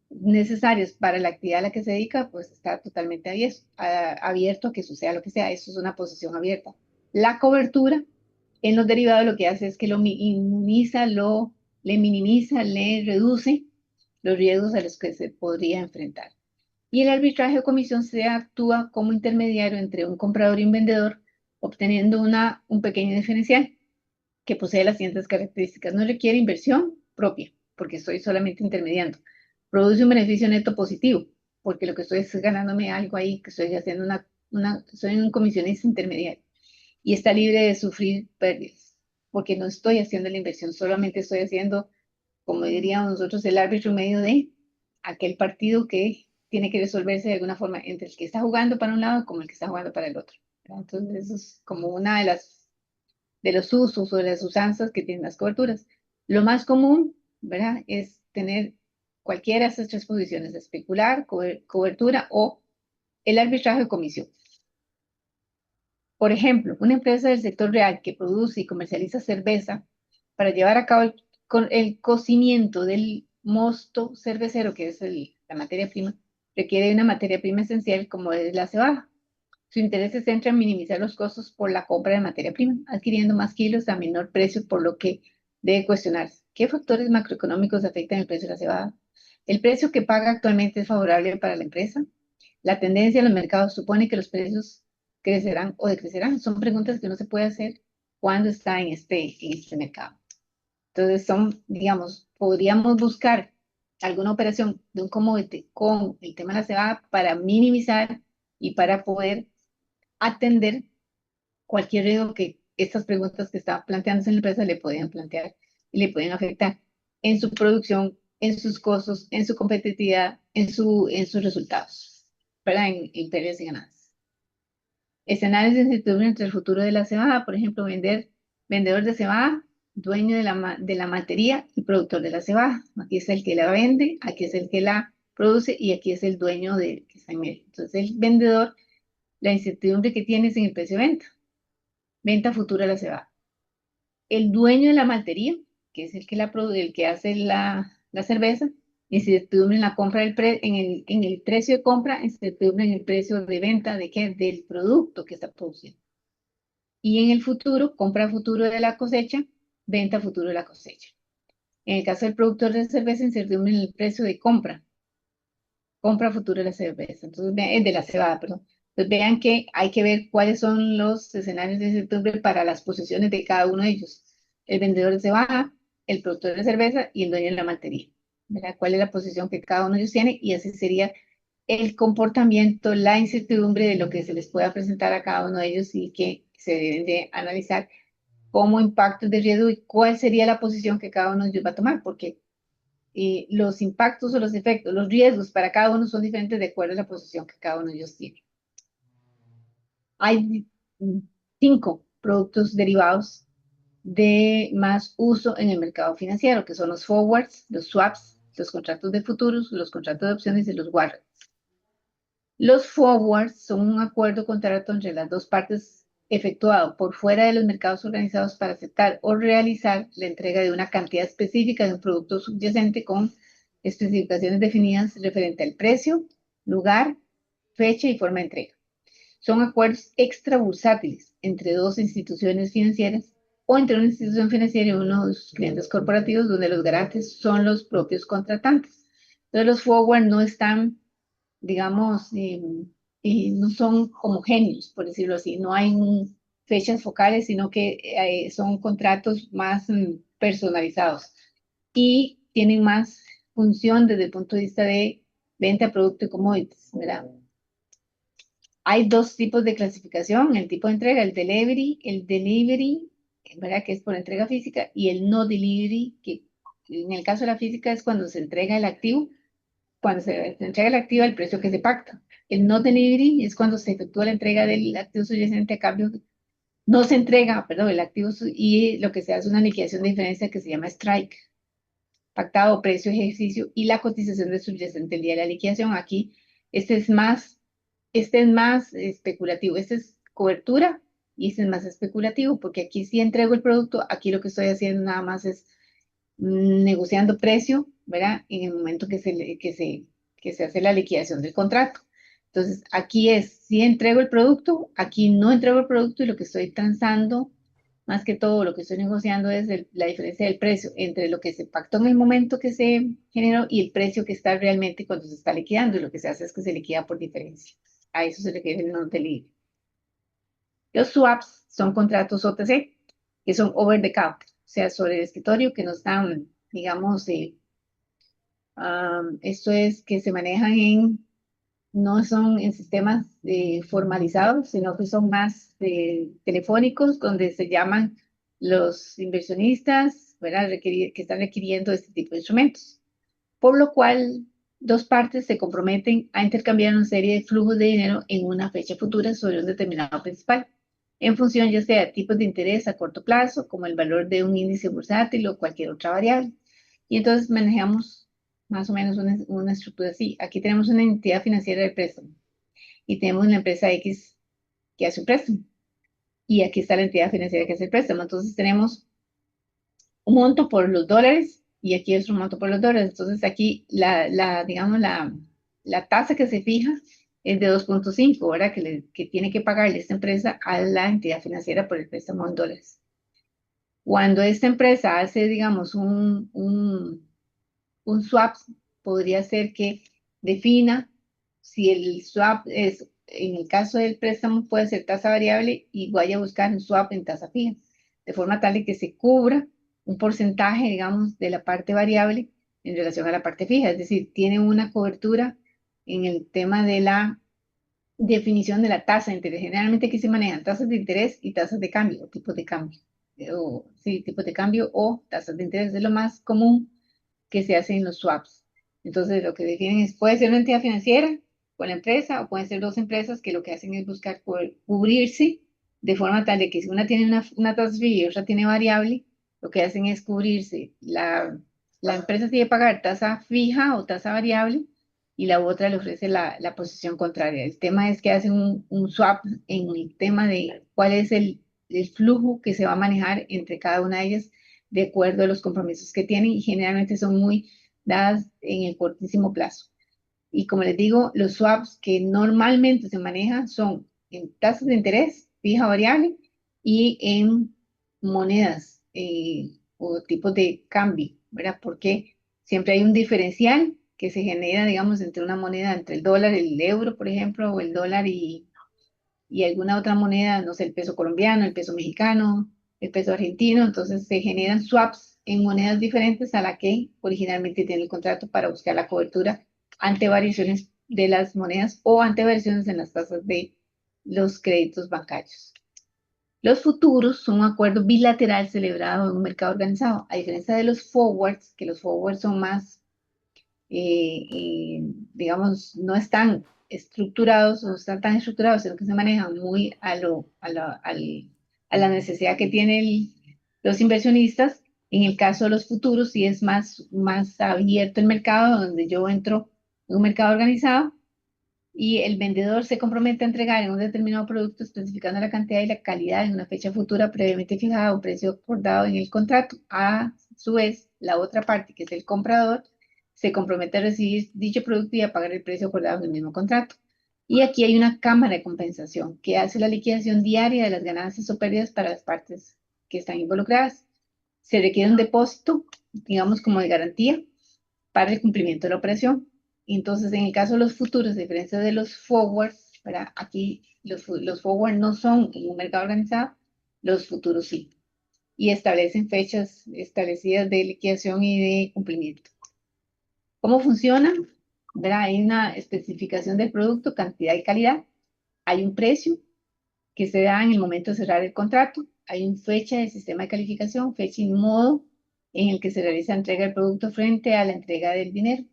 necesarios para la actividad a la que se dedica, pues está totalmente abierto a que suceda lo que sea. Eso es una posición abierta. La cobertura en los derivados lo que hace es que lo inmuniza, le minimiza, le reduce los riesgos a los que se podría enfrentar. Y el arbitraje o comisión se actúa como intermediario entre un comprador y un vendedor, obteniendo un pequeño diferencial que posee las siguientes características. No requiere inversión propia, porque estoy solamente intermediando. Produce un beneficio neto positivo, porque lo que estoy es ganándome algo ahí, que estoy haciendo soy un comisionista intermediario. Y está libre de sufrir pérdidas, porque no estoy haciendo la inversión, solamente estoy haciendo, como diríamos nosotros, el árbitro medio de aquel partido que tiene que resolverse de alguna forma entre el que está jugando para un lado como el que está jugando para el otro. Entonces, eso es como una de los usos o de las usanzas que tienen las coberturas. Lo más común, ¿verdad? Es tener cualquiera de esas tres posiciones, especular, cobertura o el arbitraje o comisión. Por ejemplo, una empresa del sector real que produce y comercializa cerveza para llevar a cabo el cocimiento del mosto cervecero, que es la materia prima, requiere una materia prima esencial como es la cebada. Su interés se centra en minimizar los costos por la compra de materia prima, adquiriendo más kilos a menor precio, por lo que debe cuestionarse. ¿Qué factores macroeconómicos afectan el precio de la cebada? ¿El precio que paga actualmente es favorable para la empresa? ¿La tendencia en los mercados supone que los precios crecerán o decrecerán? Son preguntas que uno se puede hacer cuando está en este mercado. Entonces digamos, podríamos buscar alguna operación de un commodity con el tema de la cebada para minimizar y para poder atender cualquier riesgo que estas preguntas que está planteándose en la empresa le podían plantear y le pueden afectar en su producción, en sus costos, en su competitividad, en sus resultados, ¿verdad? En pérdidas y ganancias. Escenarios de incertidumbre entre el futuro de la cebada, por ejemplo, vendedor de cebada, dueño de la materia y productor de la cebada. Aquí es el que la vende, aquí es el que la produce y aquí es el dueño de que está en medio. Entonces, el vendedor, la incertidumbre que tiene es en el precio de venta futura de la cebada. El dueño de la maltería, que es el que el que hace la cerveza, incertidumbre en la compra en el precio de compra, incertidumbre en el precio de venta del producto que está produciendo. Y en el futuro, compra futuro de la cosecha, venta futuro de la cosecha. En el caso del productor de cerveza, incertidumbre en el precio de compra futuro de la cerveza. Entonces, de la cebada, perdón. Entonces, vean que hay que ver cuáles son los escenarios de incertidumbre para las posiciones de cada uno de ellos. El vendedor de cebada, el productor de cerveza y el dueño de la maltería. ¿Verdad? ¿Cuál es la posición que cada uno de ellos tiene? Y ese sería el comportamiento, la incertidumbre de lo que se les pueda presentar a cada uno de ellos y que se deben de analizar como impactos de riesgo y cuál sería la posición que cada uno de ellos va a tomar, porque los impactos o los efectos, los riesgos para cada uno son diferentes de acuerdo a la posición que cada uno de ellos tiene. Hay 5 productos derivados de más uso en el mercado financiero, que son los forwards, los swaps, los contratos de futuros, los contratos de opciones y los warrants. Los forwards son un acuerdo contrato entre las dos partes efectuado por fuera de los mercados organizados para aceptar o realizar la entrega de una cantidad específica de un producto subyacente con especificaciones definidas referente al precio, lugar, fecha y forma de entrega. Son acuerdos extrabursátiles entre dos instituciones financieras o entre una institución financiera y uno de sus clientes corporativos, donde los garantes son los propios contratantes. Entonces, los forward no están, digamos, no son homogéneos, por decirlo así, no hay fechas focales, sino que son contratos más personalizados y tienen más función desde el punto de vista de venta de producto y commodities, ¿verdad? Hay dos tipos de clasificación, el tipo de entrega, el delivery, ¿verdad? Que es por entrega física, y el no delivery, que en el caso de la física es cuando se entrega el activo, cuando se entrega el activo al precio que se pacta. El no delivery es cuando se efectúa la entrega del activo subyacente a cambio, no se entrega, perdón, el activo y lo que se hace es una liquidación de diferencia que se llama strike, pactado precio ejercicio y la cotización del subyacente el día de la liquidación. Aquí este es más este es más especulativo, este es cobertura y este es más especulativo, porque aquí sí entrego el producto, aquí lo que estoy haciendo nada más es negociando precio, ¿verdad? En el momento que se hace la liquidación del contrato. Entonces, aquí es, si entrego el producto, aquí no entrego el producto y lo que estoy transando, más que todo lo que estoy negociando es la diferencia del precio entre lo que se pactó en el momento que se generó y el precio que está realmente cuando se está liquidando y lo que se hace es que se liquida por diferencia. A eso se refiere el non-delivery. Los swaps son contratos OTC, que son over the counter, o sea, sobre el escritorio, que no están, digamos, esto es que se manejan no son en sistemas formalizados, sino que son más telefónicos, donde se llaman los inversionistas, ¿verdad? Que están requiriendo este tipo de instrumentos. Por lo cual, dos partes se comprometen a intercambiar una serie de flujos de dinero en una fecha futura sobre un determinado principal, en función ya sea de tipos de interés a corto plazo, como el valor de un índice bursátil o cualquier otra variable. Y entonces manejamos más o menos una estructura así. Aquí tenemos una entidad financiera de préstamo y tenemos una empresa X que hace un préstamo. Y aquí está la entidad financiera que hace el préstamo. Entonces tenemos un monto por los dólares y aquí es un monto por los dólares. Entonces aquí digamos, la tasa que se fija es de 2.5, ¿verdad? Que tiene que pagarle esta empresa a la entidad financiera por el préstamo en dólares. Cuando esta empresa hace, digamos, un swap, podría ser que defina si el swap es, en el caso del préstamo, puede ser tasa variable y vaya a buscar un swap en tasa fija, de forma tal de que se cubra un porcentaje, digamos, de la parte variable en relación a la parte fija. Es decir, tiene una cobertura en el tema de la definición de la tasa de interés. Generalmente aquí se manejan tasas de interés y tasas de cambio, o tipos de cambio. Sí, tipos de cambio o tasas de interés es lo más común que se hace en los swaps. Entonces, lo que definen es, puede ser una entidad financiera con la empresa o pueden ser dos empresas que lo que hacen es buscar cubrirse de forma tal de que si una tiene una tasa fija y otra tiene variable, lo que hacen es cubrirse. La empresa tiene que pagar tasa fija o tasa variable y la otra le ofrece la posición contraria. El tema es que hacen un swap en el tema de cuál es el flujo que se va a manejar entre cada una de ellas de acuerdo a los compromisos que tienen y generalmente son muy dadas en el cortísimo plazo. Y como les digo, los swaps que normalmente se manejan son en tasas de interés, fija variable y en monedas o tipos de cambio, ¿verdad? Porque siempre hay un diferencial que se genera, digamos, entre una moneda, entre el dólar, el euro, por ejemplo, o el dólar y alguna otra moneda, no sé, el peso colombiano, el peso mexicano, el peso argentino, entonces se generan swaps en monedas diferentes a la que originalmente tiene el contrato para buscar la cobertura ante variaciones de las monedas o ante variaciones en las tasas de los créditos bancarios. Los futuros son un acuerdo bilateral celebrado en un mercado organizado, a diferencia de los forwards, que los forwards son más digamos, no están estructurados, no están tan estructurados, sino que se manejan muy a la necesidad que tienen los inversionistas. En el caso de los futuros, sí es más abierto el mercado, donde yo entro en un mercado organizado y el vendedor se compromete a entregar en un determinado producto especificando la cantidad y la calidad en una fecha futura previamente fijada a un precio acordado en el contrato. A su vez, la otra parte, que es el comprador, se compromete a recibir dicho producto y a pagar el precio acordado en el mismo contrato. Y aquí hay una cámara de compensación que hace la liquidación diaria de las ganancias o pérdidas para las partes que están involucradas. Se requiere un depósito, digamos, como de garantía para el cumplimiento de la operación. Entonces, en el caso de los futuros, a diferencia de los forwards, ¿verdad? Aquí los forward no son en un mercado organizado, los futuros sí. Y establecen fechas establecidas de liquidación y de cumplimiento. ¿Cómo funciona? ¿Verdad? Hay una especificación del producto, cantidad y calidad. Hay un precio que se da en el momento de cerrar el contrato. Hay una fecha del sistema de calificación, fecha y modo en el que se realiza la entrega del producto frente a la entrega del dinero.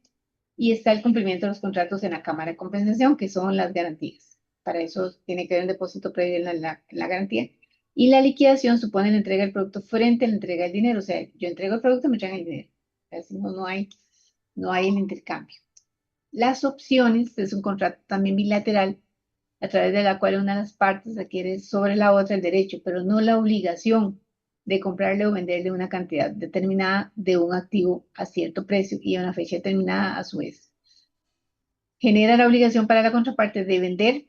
Y está el cumplimiento de los contratos en la cámara de compensación, que son las garantías. Para eso tiene que haber un depósito previo en la garantía. Y la liquidación supone la entrega del producto frente a la entrega del dinero. O sea, yo entrego el producto, me traen el dinero. Así no hay el intercambio. Las opciones es un contrato también bilateral a través de la cual una de las partes adquiere sobre la otra el derecho, pero no la obligación de comprarle o venderle una cantidad determinada de un activo a cierto precio y a una fecha determinada a su vez. Genera la obligación para la contraparte de vender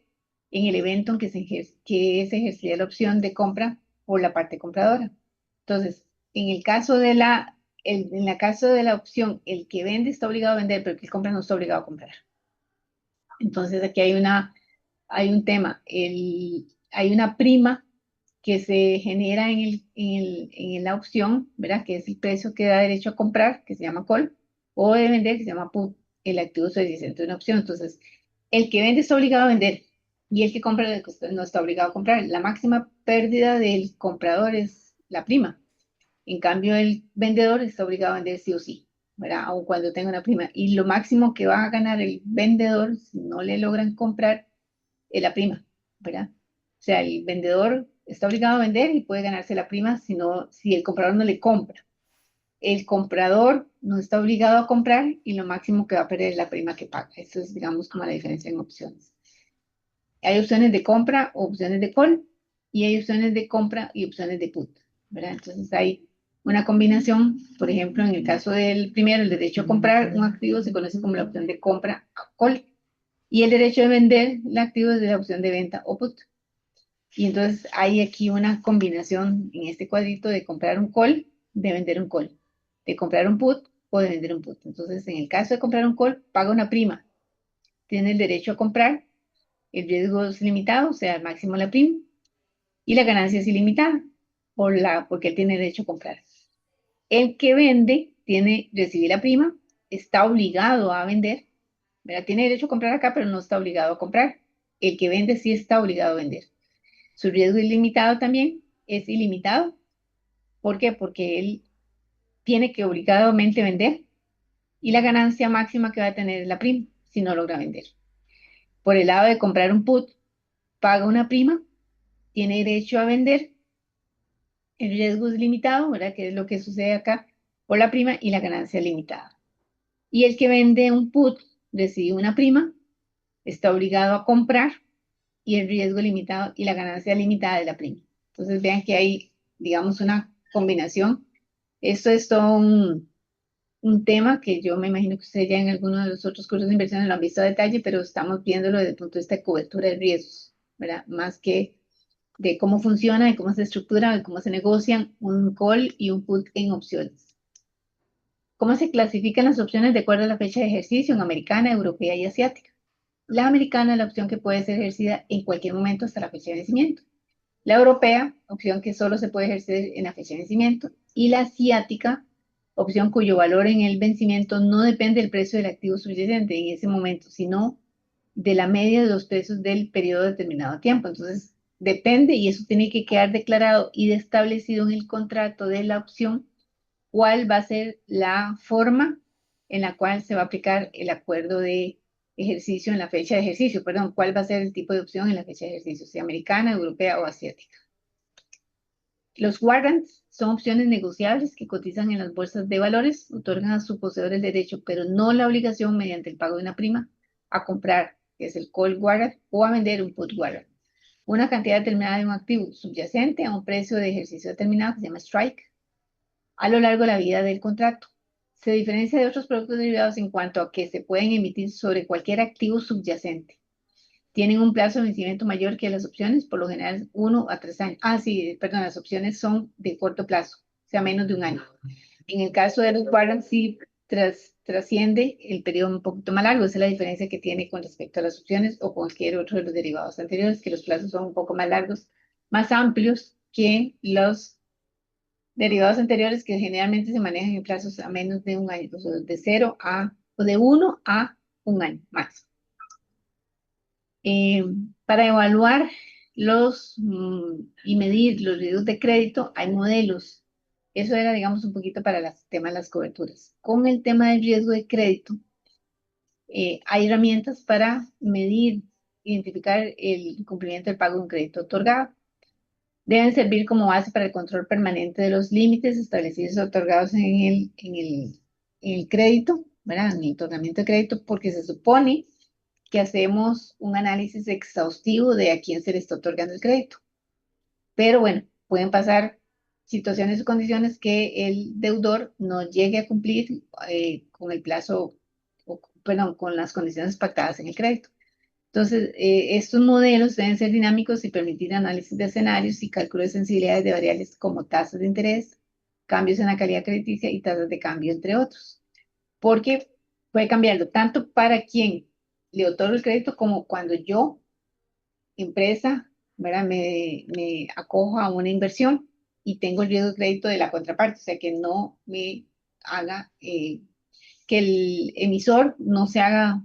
en el evento en que se ejercía la opción de compra por la parte compradora. Entonces, en el caso de la opción, el que vende está obligado a vender, pero el que compra no está obligado a comprar. Entonces, aquí hay un tema, hay una prima que se genera en la opción, ¿verdad? Que es el precio que da derecho a comprar, que se llama call, o de vender, que se llama put, el activo subyacente de una opción. Entonces, el que vende está obligado a vender y el que compra no está obligado a comprar. La máxima pérdida del comprador es la prima. En cambio, el vendedor está obligado a vender sí o sí, ¿verdad? Aun cuando tenga una prima. Y lo máximo que va a ganar el vendedor, si no le logran comprar, es la prima, ¿verdad? O sea, el vendedor está obligado a vender y puede ganarse la prima si el comprador no le compra. El comprador no está obligado a comprar y lo máximo que va a perder es la prima que paga. Eso es, digamos, como la diferencia en opciones. Hay opciones de compra o opciones de call y hay opciones de compra y opciones de put, ¿verdad? Entonces hay una combinación, por ejemplo, en el caso del primero, el derecho a comprar un activo se conoce como la opción de compra call y el derecho de vender el activo es de la opción de venta o put. Y entonces hay aquí una combinación en este cuadrito de comprar un call, de vender un call, de comprar un put o de vender un put. Entonces, en el caso de comprar un call, paga una prima, tiene el derecho a comprar, el riesgo es limitado, o sea, al máximo la prima, y la ganancia es ilimitada, porque él tiene derecho a comprar. El que vende recibe la prima, está obligado a vender, ¿verdad? Tiene derecho a comprar acá, pero no está obligado a comprar. El que vende sí está obligado a vender. Su riesgo ilimitado también es ilimitado. ¿Por qué? Porque él tiene que obligadamente vender y la ganancia máxima que va a tener es la prima si no logra vender. Por el lado de comprar un put, paga una prima, tiene derecho a vender, el riesgo es limitado, ¿verdad? Que es lo que sucede acá por la prima y la ganancia limitada. Y el que vende un put recibe una prima, está obligado a comprar y el riesgo limitado y la ganancia limitada de la prima. Entonces vean que hay, digamos, una combinación. Esto es todo un tema que yo me imagino que ustedes ya en alguno de los otros cursos de inversión lo han visto a detalle, pero estamos viéndolo desde el punto de vista de cobertura de riesgos, ¿verdad? Más que de cómo funciona, de cómo se estructura, de cómo se negocian un call y un put en opciones. ¿Cómo se clasifican las opciones de acuerdo a la fecha de ejercicio en americana, europea y asiática? La americana es la opción que puede ser ejercida en cualquier momento hasta la fecha de vencimiento. La europea, opción que solo se puede ejercer en la fecha de vencimiento. Y la asiática, opción cuyo valor en el vencimiento no depende del precio del activo subyacente en ese momento, sino de la media de los precios del periodo determinado de tiempo. Entonces, depende y eso tiene que quedar declarado y establecido en el contrato de la opción cuál va a ser la forma en la cual se va a aplicar el acuerdo de ejercicio en la fecha de ejercicio, perdón, cuál va a ser el tipo de opción en la fecha de ejercicio, si americana, europea o asiática. Los warrants son opciones negociables que cotizan en las bolsas de valores, otorgan a su poseedor el derecho, pero no la obligación mediante el pago de una prima a comprar, que es el call warrant, o a vender un put warrant. Una cantidad determinada de un activo subyacente a un precio de ejercicio determinado que se llama strike a lo largo de la vida del contrato. Se diferencia de otros productos derivados en cuanto a que se pueden emitir sobre cualquier activo subyacente. Tienen un plazo de vencimiento mayor que las opciones, por lo general 1 a 3 años. Ah, sí, perdón, las opciones son de corto plazo, o sea, menos de un año. En el caso de los warrants, sí trasciende el periodo un poquito más largo. Esa es la diferencia que tiene con respecto a las opciones o cualquier otro de los derivados anteriores, que los plazos son un poco más largos, más amplios que los derivados anteriores, que generalmente se manejan en plazos a menos de un año, o sea, de 0 a, o de 1 a 1 año más. Eh, para evaluar y medir los riesgos de crédito, hay modelos. Eso era, digamos, un poquito para el tema de las coberturas. Con el tema del riesgo de crédito, hay herramientas para medir, identificar el cumplimiento del pago de un crédito otorgado. Deben servir como base para el control permanente de los límites establecidos o otorgados en el crédito, ¿verdad? En el otorgamiento de crédito, porque se supone que hacemos un análisis exhaustivo de a quién se le está otorgando el crédito. Pero bueno, pueden pasar situaciones o condiciones que el deudor no llegue a cumplir con el plazo, perdón, con las condiciones pactadas en el crédito. Entonces, estos modelos deben ser dinámicos y permitir análisis de escenarios y cálculo de sensibilidades de variables como tasas de interés, cambios en la calidad crediticia y tasas de cambio, entre otros. Porque puede cambiarlo tanto para quien le otorgo el crédito como cuando yo, empresa, ¿verdad? Me acojo a una inversión y tengo el riesgo de crédito de la contraparte, o sea, que no me haga, que el emisor no se haga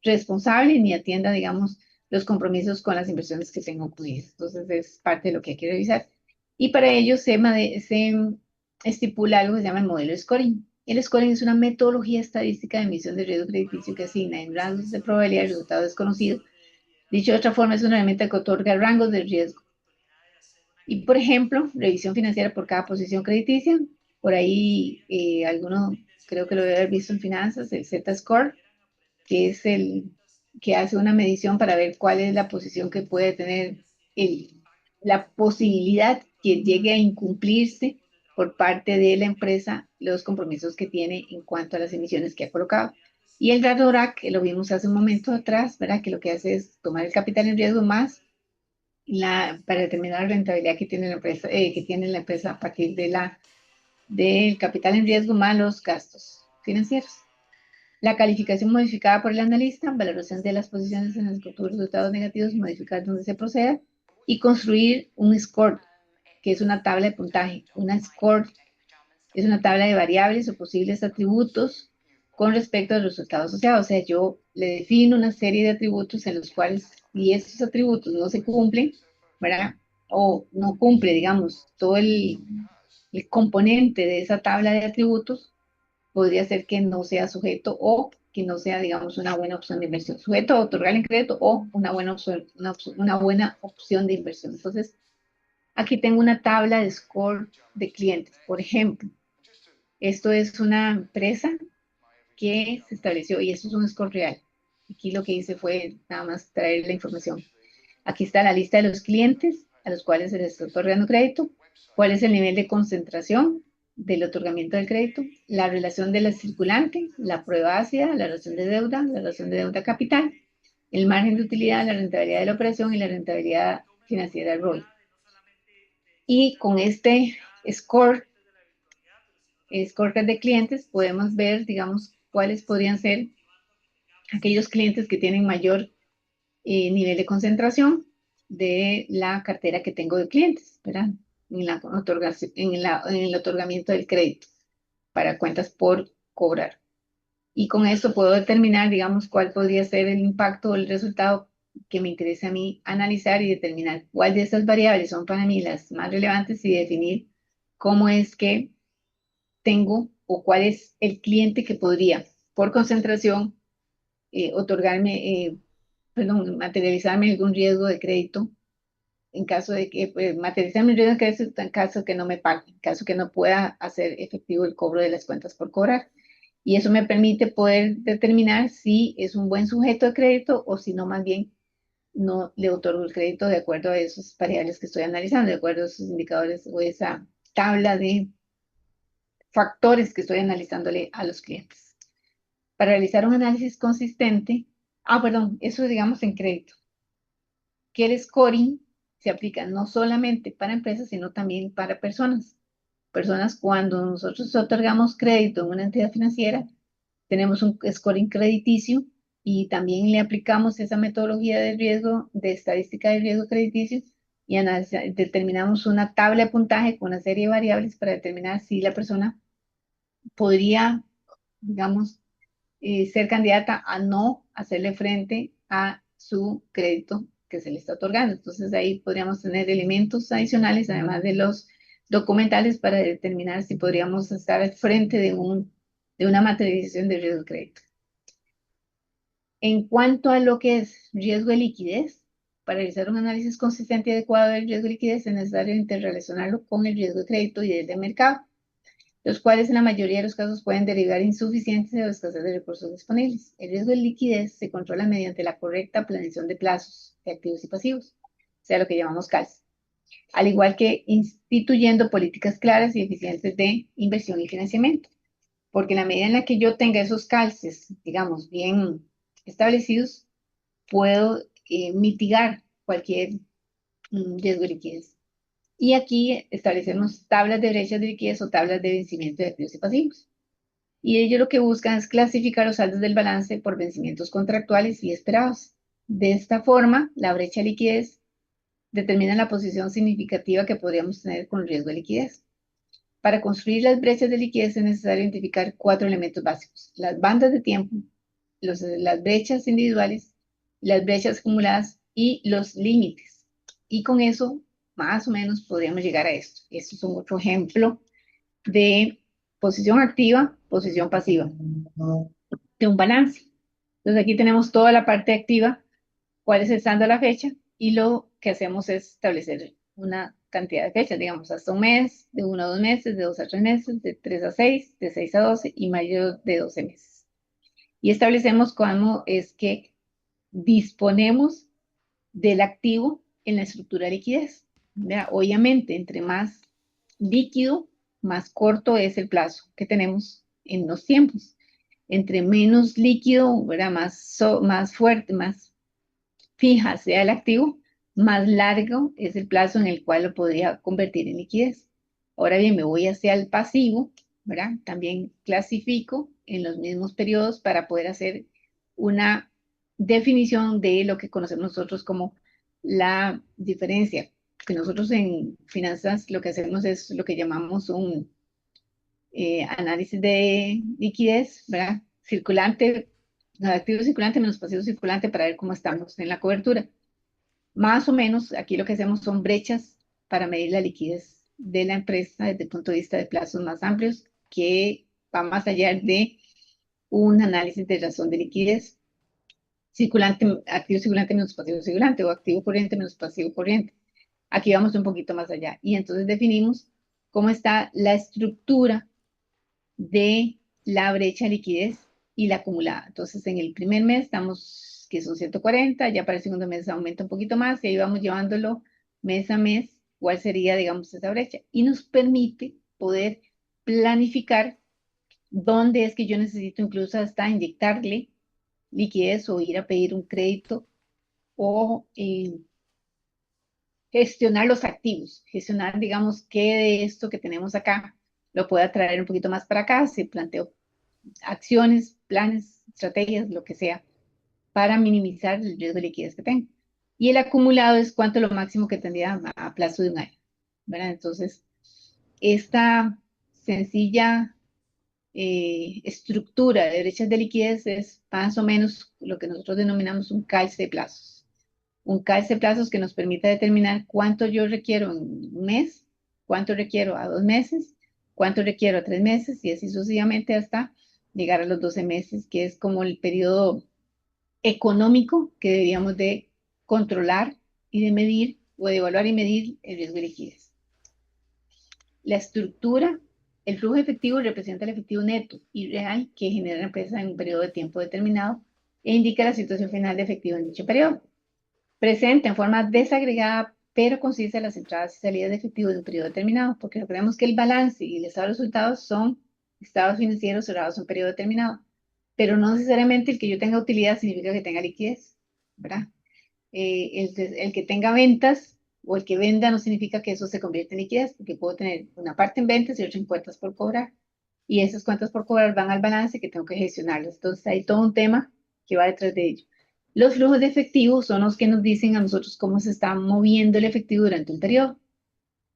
responsable ni atienda, digamos, los compromisos con las inversiones que tengo incluidas. Entonces, es parte de lo que hay que revisar. Y para ello se estipula algo que se llama el modelo scoring. El scoring es una metodología estadística de emisión de riesgo crediticio que asigna en rangos de probabilidad de resultado desconocido. Dicho de otra forma, es una herramienta que otorga rangos de riesgo. Y, por ejemplo, revisión financiera por cada posición crediticia. Por ahí, alguno creo que lo debe haber visto en finanzas, el Z-Score, que es el que hace una medición para ver cuál es la posición que puede tener la posibilidad que llegue a incumplirse por parte de la empresa los compromisos que tiene en cuanto a las emisiones que ha colocado. Y el RADORAC, que lo vimos hace un momento atrás, ¿verdad? Que lo que hace es tomar el capital en riesgo más para determinar la rentabilidad que tiene la empresa a partir del capital en riesgo más los gastos financieros. La calificación modificada por el analista, valoración de las posiciones en los futuros resultados negativos, modificar donde se proceda y construir un score, que es una tabla de puntaje. Una score es una tabla de variables o posibles atributos con respecto a los resultados asociados. O sea, yo le defino una serie de atributos en los cuales, si esos atributos no se cumplen, ¿verdad? O no cumple, digamos, todo el componente de esa tabla de atributos, podría ser que no sea sujeto o que no sea, digamos, una buena opción de inversión. Sujeto a otorgar el crédito o una buena opción, una buena opción de inversión. Entonces, aquí tengo una tabla de score de clientes. Por ejemplo, esto es una empresa que se estableció y esto es un score real. Aquí lo que hice fue nada más traer la información. Aquí está la lista de los clientes a los cuales se les está otorgando crédito, cuál es el nivel de concentración del otorgamiento del crédito, la relación de la circulante, la prueba ácida, la relación de deuda, la relación de deuda capital, el margen de utilidad, la rentabilidad de la operación y la rentabilidad financiera del ROI. Y con este scorecard de clientes podemos ver, digamos, cuáles podrían ser aquellos clientes que tienen mayor nivel de concentración de la cartera que tengo de clientes, ¿verdad? En el otorgamiento del crédito para cuentas por cobrar. Y con esto puedo determinar, digamos, cuál podría ser el impacto o el resultado que me interesa a mí analizar y determinar cuál de esas variables son para mí las más relevantes y definir cómo es que tengo o cuál es el cliente que podría, por concentración, materializarme algún riesgo de crédito en caso de que, materializarme el riesgo de crédito en caso que no me pague, en caso que no pueda hacer efectivo el cobro de las cuentas por cobrar. Y eso me permite poder determinar si es un buen sujeto de crédito o si no, más bien no le otorgo el crédito de acuerdo a esos variables que estoy analizando, de acuerdo a esos indicadores o esa tabla de factores que estoy analizándole a los clientes. Para realizar un análisis consistente, perdón, eso digamos en crédito, que el scoring se aplica no solamente para empresas, sino también para personas. personas, cuando nosotros otorgamos crédito en una entidad financiera, tenemos un scoring crediticio y también le aplicamos esa metodología de riesgo, de estadística de riesgo crediticio, y determinamos una tabla de puntaje con una serie de variables para determinar si la persona podría, digamos, ser candidata a no hacerle frente a su crédito que se le está otorgando. Entonces ahí podríamos tener elementos adicionales, además de los documentales, para determinar si podríamos estar al frente de una materialización de riesgo de crédito. En cuanto a lo que es riesgo de liquidez, para realizar un análisis consistente y adecuado del riesgo de liquidez es necesario interrelacionarlo con el riesgo de crédito y del mercado, los cuales en la mayoría de los casos pueden derivar insuficiencia o escasez de recursos disponibles. El riesgo de liquidez se controla mediante la correcta planeación de plazos de activos y pasivos, o sea, lo que llamamos CALS, al igual que instituyendo políticas claras y eficientes de inversión y financiamiento, porque en la medida en la que yo tenga esos calces, digamos, bien establecidos, puedo mitigar cualquier riesgo de liquidez. Y aquí establecemos tablas de brechas de liquidez o tablas de vencimiento de activos y pasivos. Y ellos lo que buscan es clasificar los saldos del balance por vencimientos contractuales y esperados. De esta forma, la brecha de liquidez determina la posición significativa que podríamos tener con riesgo de liquidez. Para construir las brechas de liquidez es necesario identificar 4 elementos básicos: las bandas de tiempo, las brechas individuales, las brechas acumuladas y los límites. Y con eso, más o menos, podríamos llegar a esto. Esto es un otro ejemplo de posición activa, posición pasiva, de un balance. Entonces aquí tenemos toda la parte activa, cuál es el saldo a la fecha, y lo que hacemos es establecer una cantidad de fechas, digamos, hasta un mes, de 1 a 2 meses, de 2 a 3 meses, de 3 a 6, de 6 a 12 y mayor de 12 meses. Y establecemos cómo es que disponemos del activo en la estructura de liquidez. ¿Verdad? Obviamente, entre más líquido, más corto es el plazo que tenemos en los tiempos. Entre menos líquido, ¿verdad? Más fuerte, más fija sea el activo, más largo es el plazo en el cual lo podría convertir en liquidez. Ahora bien, me voy hacia el pasivo, ¿verdad? También clasifico en los mismos periodos para poder hacer una definición de lo que conocemos nosotros como la diferencia. Que nosotros en finanzas lo que hacemos es lo que llamamos un análisis de liquidez, ¿verdad? Circulante, activo circulante menos pasivo circulante, para ver cómo estamos en la cobertura. Más o menos, aquí lo que hacemos son brechas para medir la liquidez de la empresa desde el punto de vista de plazos más amplios, que va más allá de un análisis de razón de liquidez. Circulante, activo circulante menos pasivo circulante, o activo corriente menos pasivo corriente. Aquí vamos un poquito más allá. Y entonces definimos cómo está la estructura de la brecha de liquidez y la acumulada. Entonces, en el primer mes estamos, que son 140, ya para el segundo mes aumenta un poquito más, y ahí vamos llevándolo mes a mes, cuál sería, digamos, esa brecha. Y nos permite poder planificar dónde es que yo necesito incluso hasta inyectarle liquidez o ir a pedir un crédito o gestionar los activos, gestionar, digamos, qué de esto que tenemos acá lo pueda traer un poquito más para acá, se planteó acciones, planes, estrategias, lo que sea, para minimizar el riesgo de liquidez que tengo. Y el acumulado es cuánto lo máximo que tendría a plazo de un año, ¿verdad? Entonces, esta sencilla estructura de brechas de liquidez es más o menos lo que nosotros denominamos un calce de plazos. Un calce de plazos que nos permite determinar cuánto yo requiero en un mes, cuánto requiero a 2 meses, cuánto requiero a 3 meses, y así sucesivamente hasta llegar a los 12 meses, que es como el periodo económico que deberíamos de controlar y de medir, o de evaluar y medir el riesgo de liquidez. La estructura, el flujo efectivo representa el efectivo neto y real que genera la empresa en un periodo de tiempo determinado e indica la situación final de efectivo en dicho periodo. Presenta en forma desagregada, pero consiste en las entradas y salidas de efectivo de un periodo determinado, porque recordemos que el balance y el estado de resultados son estados financieros cerrados en un periodo determinado, pero no necesariamente el que yo tenga utilidad significa que tenga liquidez, ¿verdad? El que tenga ventas o el que venda no significa que eso se convierta en liquidez, porque puedo tener una parte en ventas y otra en cuentas por cobrar. Y esas cuentas por cobrar van al balance que tengo que gestionarlas. Entonces hay todo un tema que va detrás de ello. Los flujos de efectivo son los que nos dicen a nosotros cómo se está moviendo el efectivo durante un periodo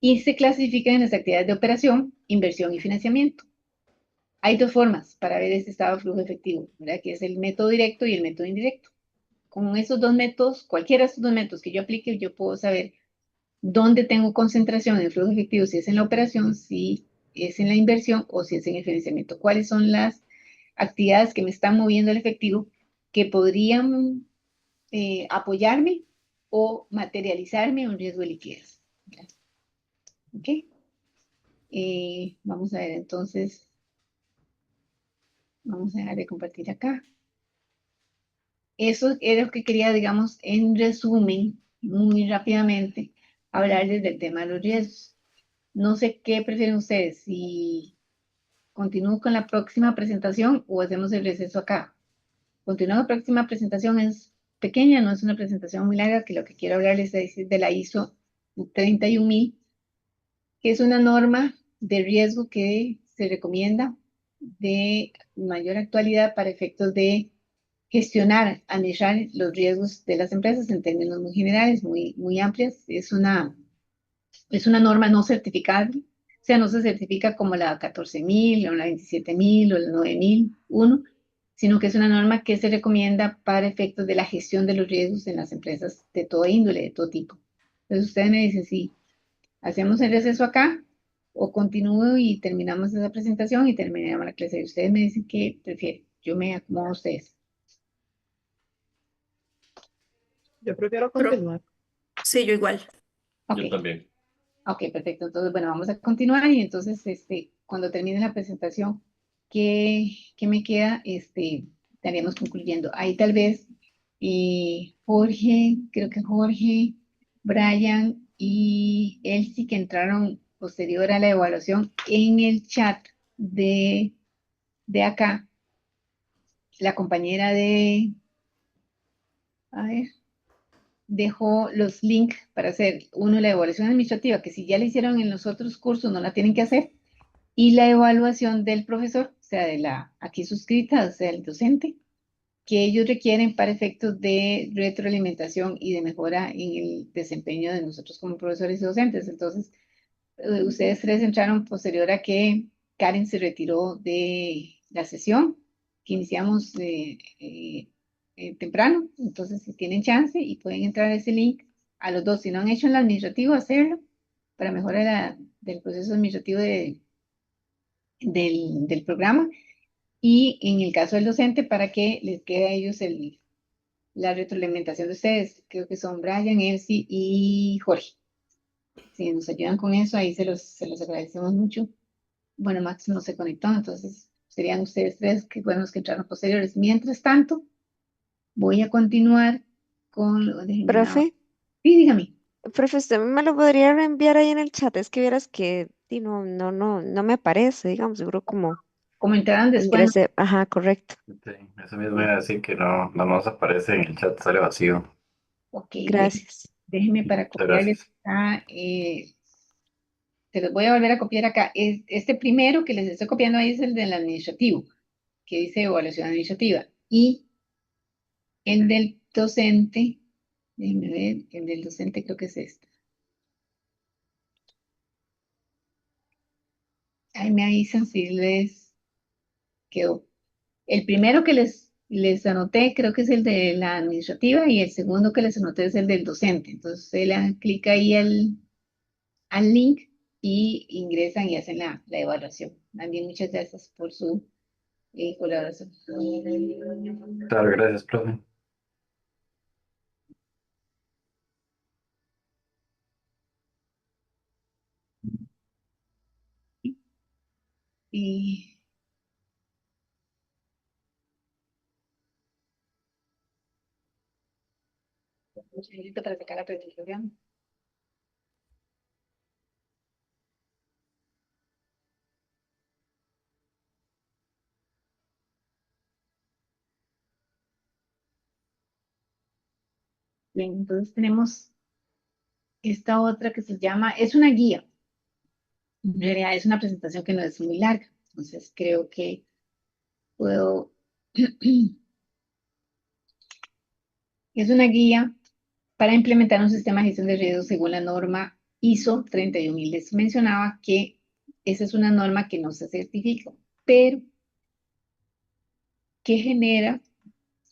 y se clasifican en las actividades de operación, inversión y financiamiento. Hay dos formas para ver este estado de flujo efectivo, ¿verdad? Que es el método directo y el método indirecto. Con esos dos métodos, cualquiera de esos dos métodos que yo aplique, yo puedo saber dónde tengo concentración en el flujo efectivo, si es en la operación, si es en la inversión o si es en el financiamiento. ¿Cuáles son las actividades que me están moviendo el efectivo que podrían apoyarme o materializarme un riesgo de liquidez? ¿Ok? Vamos a ver entonces, vamos a dejar de compartir acá. Eso es lo que quería, digamos, en resumen, muy rápidamente, hablarles del tema de los riesgos. No sé qué prefieren ustedes, si continúo con la próxima presentación o hacemos el receso acá. Continúo la próxima presentación, es pequeña, no es una presentación muy larga, que lo que quiero hablarles es de la ISO 31000, que es una norma de riesgo que se recomienda de mayor actualidad para efectos de gestionar, analizar los riesgos de las empresas en términos muy generales, muy amplias. Es una norma no certificable, o sea, no se certifica como la 14000 o la 27000 o la 9001, sino que es una norma que se recomienda para efectos de la gestión de los riesgos en las empresas de toda índole, de todo tipo. Entonces ustedes me dicen si hacemos el receso acá o continúo y terminamos esa presentación y terminamos la clase. Ustedes me dicen qué prefieren. Yo me acomodo a ustedes. Yo prefiero Pero continuar. sí, yo igual. Ok. Yo también. Ok, perfecto. Entonces, bueno, vamos a continuar y entonces, cuando termine la presentación, ¿qué me queda? Estaríamos concluyendo. Ahí tal vez Jorge, creo que Jorge, Brian y Elsie que entraron posterior a la evaluación en el chat de acá, la compañera a ver, dejó los links para hacer, uno, la evaluación administrativa, que si ya la hicieron en los otros cursos, no la tienen que hacer y la evaluación del profesor, o sea, de la aquí suscrita, o sea, el docente, que ellos requieren para efectos de retroalimentación y de mejora en el desempeño de nosotros como profesores y docentes. Entonces, ustedes tres entraron posterior a que Karen se retiró de la sesión, que iniciamos temprano. Entonces, si tienen chance y pueden entrar a ese link, a los dos, si no han hecho en el administrativo, hacerlo para mejorar del proceso administrativo del programa y en el caso del docente para que les quede a ellos la retroalimentación de ustedes. Creo que son Brian, Elsie y Jorge. Si nos ayudan con eso, ahí se los agradecemos mucho. Bueno, Max no se conectó, entonces serían ustedes tres que fueron los que entraron posteriores. Mientras tanto, voy a continuar con lo de Profe, Sí, dígame. profe, usted me lo podría reenviar ahí en el chat. Es que vieras que no me aparece, digamos, seguro como Como entraron después, no. ingresé. Ajá, correcto. Sí, eso mismo iba a decir que no nos aparece en el chat, sale vacío. Ok, Gracias. déjenme para Muchas copiarles gracias. acá. Se los voy a volver a copiar acá. Este primero que les estoy copiando ahí es el del administrativo, que dice evaluación administrativa. Y el del docente, déjenme ver, el del docente creo que es este. Ahí me avisan si les quedó. El primero que les anoté creo que es el de la administrativa y el segundo que les anoté es el del docente. Entonces, usted le dan clic ahí al link y ingresan y hacen la evaluación. También muchas gracias por su colaboración. Claro, gracias, profe. Y un segundito para sacar la presentación. Bien, entonces tenemos esta otra que se llama, es una guía. En realidad es una presentación que no es muy larga, entonces creo que puedo, es una guía para implementar un sistema de gestión de riesgos según la norma ISO 31000. Les mencionaba que esa es una norma que no se certifica, pero que genera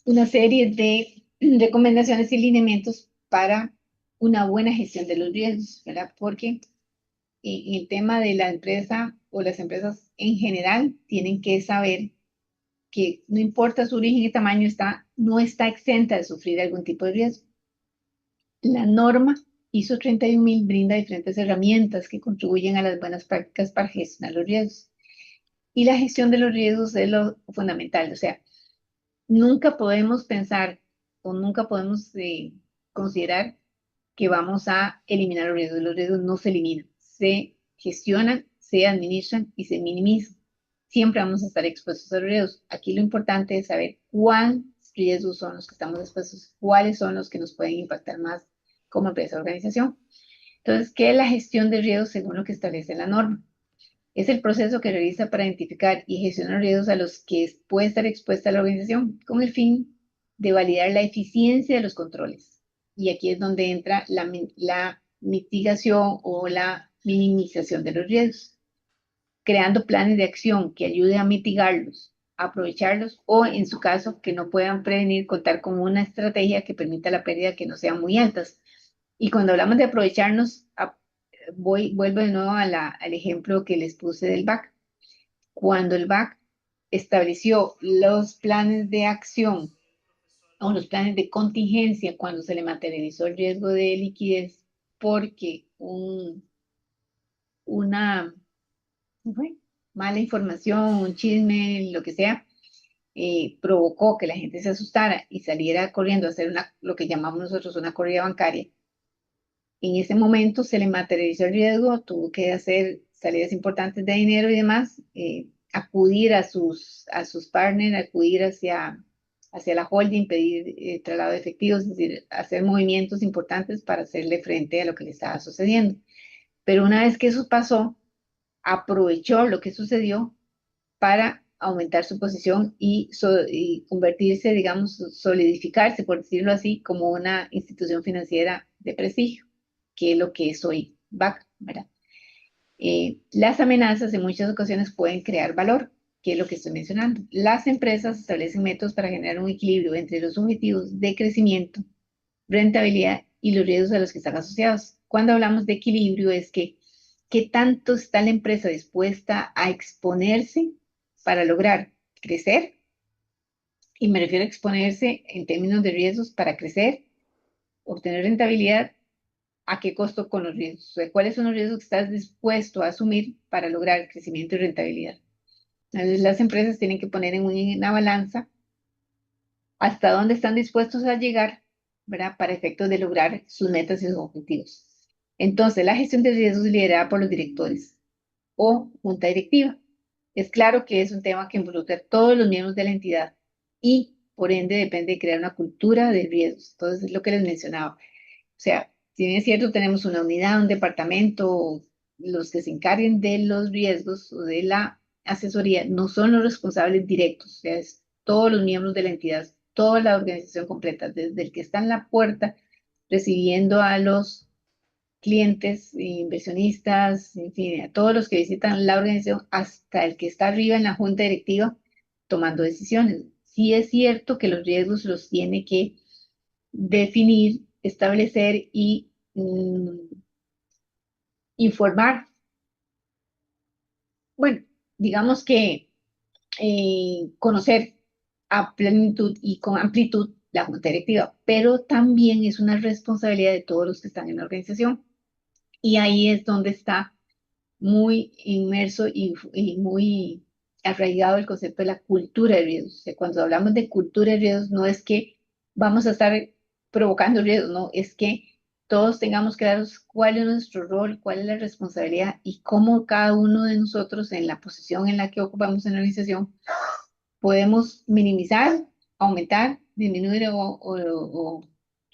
una serie de recomendaciones y lineamientos para una buena gestión de los riesgos, ¿verdad? Porque en el tema de la empresa o las empresas en general tienen que saber que no importa su origen y tamaño, no está exenta de sufrir algún tipo de riesgo. La norma ISO 31000 brinda diferentes herramientas que contribuyen a las buenas prácticas para gestionar los riesgos. Y la gestión de los riesgos es lo fundamental. O sea, nunca podemos pensar o nunca podemos considerar que vamos a eliminar los riesgos. Los riesgos no se eliminan, se gestionan, se administran y se minimizan. Siempre vamos a estar expuestos a riesgos. Aquí lo importante es saber cuáles riesgos son los que estamos expuestos, cuáles son los que nos pueden impactar más como empresa o organización. Entonces, ¿qué es la gestión de riesgos según lo que establece la norma? Es el proceso que realiza para identificar y gestionar riesgos a los que puede estar expuesta la organización con el fin de validar la eficiencia de los controles. Y aquí es donde entra la mitigación o la minimización de los riesgos, creando planes de acción que ayuden a mitigarlos, aprovecharlos o, en su caso, que no puedan prevenir, contar con una estrategia que permita la pérdida que no sean muy altas. Y cuando hablamos de aprovecharnos, vuelvo de nuevo al ejemplo que les puse del BAC. Cuando el BAC estableció los planes de acción o los planes de contingencia, cuando se le materializó el riesgo de liquidez porque una mala información, un chisme, lo que sea, provocó que la gente se asustara y saliera corriendo a hacer lo que llamamos nosotros una corrida bancaria. En ese momento se le materializó el riesgo, tuvo que hacer salidas importantes de dinero y demás, acudir a sus partners, acudir hacia la holding, pedir traslado de efectivos, es decir, hacer movimientos importantes para hacerle frente a lo que le estaba sucediendo. Pero una vez que eso pasó, aprovechó lo que sucedió para aumentar su posición y convertirse, digamos, solidificarse, por decirlo así, como una institución financiera de prestigio, que es lo que es hoy BAC, ¿verdad? Las amenazas en muchas ocasiones pueden crear valor, que es lo que estoy mencionando. Las empresas establecen métodos para generar un equilibrio entre los objetivos de crecimiento, rentabilidad y los riesgos a los que están asociados. Cuando hablamos de equilibrio es que qué tanto está la empresa dispuesta a exponerse para lograr crecer, y me refiero a exponerse en términos de riesgos para crecer, obtener rentabilidad, ¿a qué costo con los riesgos? O sea, ¿cuáles son los riesgos que estás dispuesto a asumir para lograr crecimiento y rentabilidad? Entonces, las empresas tienen que poner en una balanza hasta dónde están dispuestos a llegar, ¿verdad? Para efectos de lograr sus metas y sus objetivos. Entonces, la gestión de riesgos es liderada por los directores o junta directiva. Es claro que es un tema que involucra a todos los miembros de la entidad y, por ende, depende de crear una cultura de riesgos. Entonces, es lo que les mencionaba. O sea, si bien es cierto, tenemos una unidad, un departamento, los que se encarguen de los riesgos o de la asesoría no son los responsables directos, o sea, es todos los miembros de la entidad, toda la organización completa, desde el que está en la puerta recibiendo a los clientes, inversionistas, en fin, a todos los que visitan la organización, hasta el que está arriba en la junta directiva tomando decisiones. Sí es cierto que los riesgos los tiene que definir, establecer y informar. Bueno, digamos que conocer a plenitud y con amplitud la junta directiva, pero también es una responsabilidad de todos los que están en la organización. Y ahí es donde está muy inmerso y muy arraigado el concepto de la cultura de riesgos. O sea, cuando hablamos de cultura de riesgos, no es que vamos a estar provocando riesgos, no, es que todos tengamos claros cuál es nuestro rol, cuál es la responsabilidad y cómo cada uno de nosotros en la posición en la que ocupamos en la organización podemos minimizar, aumentar, disminuir o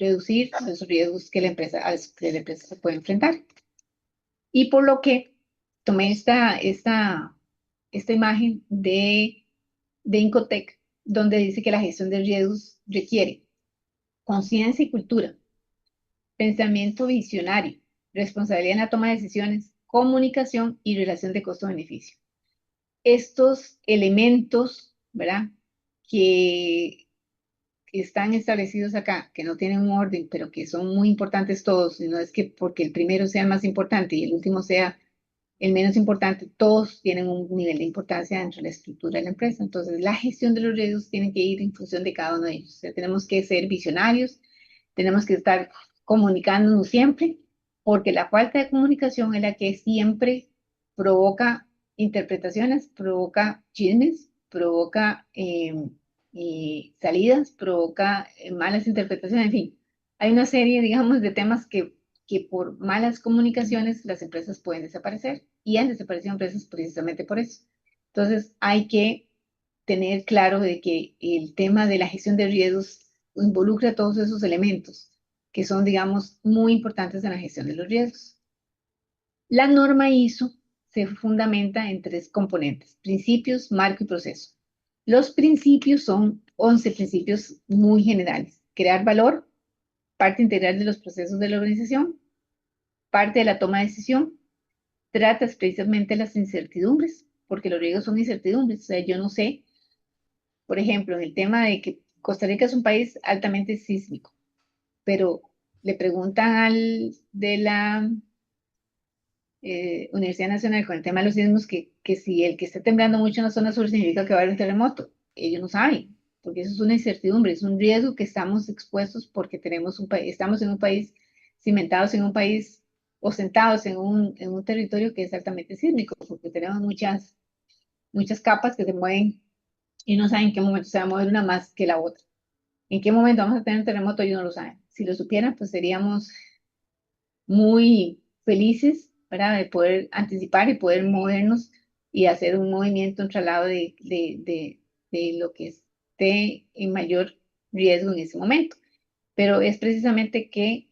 reducir los riesgos que a los que la empresa se puede enfrentar. Y por lo que tomé esta imagen de Incotec, donde dice que la gestión de riesgos requiere conciencia y cultura, pensamiento visionario, responsabilidad en la toma de decisiones, comunicación y relación de costo-beneficio. Estos elementos, ¿verdad? Que están establecidos acá, que no tienen un orden, pero que son muy importantes todos, y no es que porque el primero sea el más importante y el último sea el menos importante, todos tienen un nivel de importancia dentro de la estructura de la empresa. Entonces, la gestión de los riesgos tiene que ir en función de cada uno de ellos. O sea, tenemos que ser visionarios, tenemos que estar comunicándonos siempre, porque la falta de comunicación es la que siempre provoca interpretaciones, provoca chismes, provoca salidas, provoca malas interpretaciones, en fin. Hay una serie, digamos, de temas que por malas comunicaciones las empresas pueden desaparecer y han desaparecido empresas precisamente por eso. Entonces hay que tener claro de que el tema de la gestión de riesgos involucra todos esos elementos que son, digamos, muy importantes en la gestión de los riesgos. La norma ISO se fundamenta en 3 componentes: principios, marco y proceso. Los principios son 11 principios muy generales: crear valor, parte integral de los procesos de la organización, parte de la toma de decisión, tratas precisamente las incertidumbres, porque los riesgos son incertidumbres. O sea, yo no sé, por ejemplo, en el tema de que Costa Rica es un país altamente sísmico, pero le preguntan al de la Universidad Nacional con el tema de los sismos que si el que esté temblando mucho en la zona sur significa que va a haber un terremoto. Ellos no saben, porque eso es una incertidumbre, es un riesgo que estamos expuestos porque estamos en un país, cimentados en un país o sentados en un territorio que es altamente sísmico, porque tenemos muchas capas que se mueven y no saben en qué momento se va a mover una más que la otra. En qué momento vamos a tener un terremoto, ellos no lo saben. Si lo supieran, pues seríamos muy felices, ¿verdad? De poder anticipar y poder movernos y hacer un movimiento, un traslado de lo que esté en mayor riesgo en ese momento. Pero es precisamente que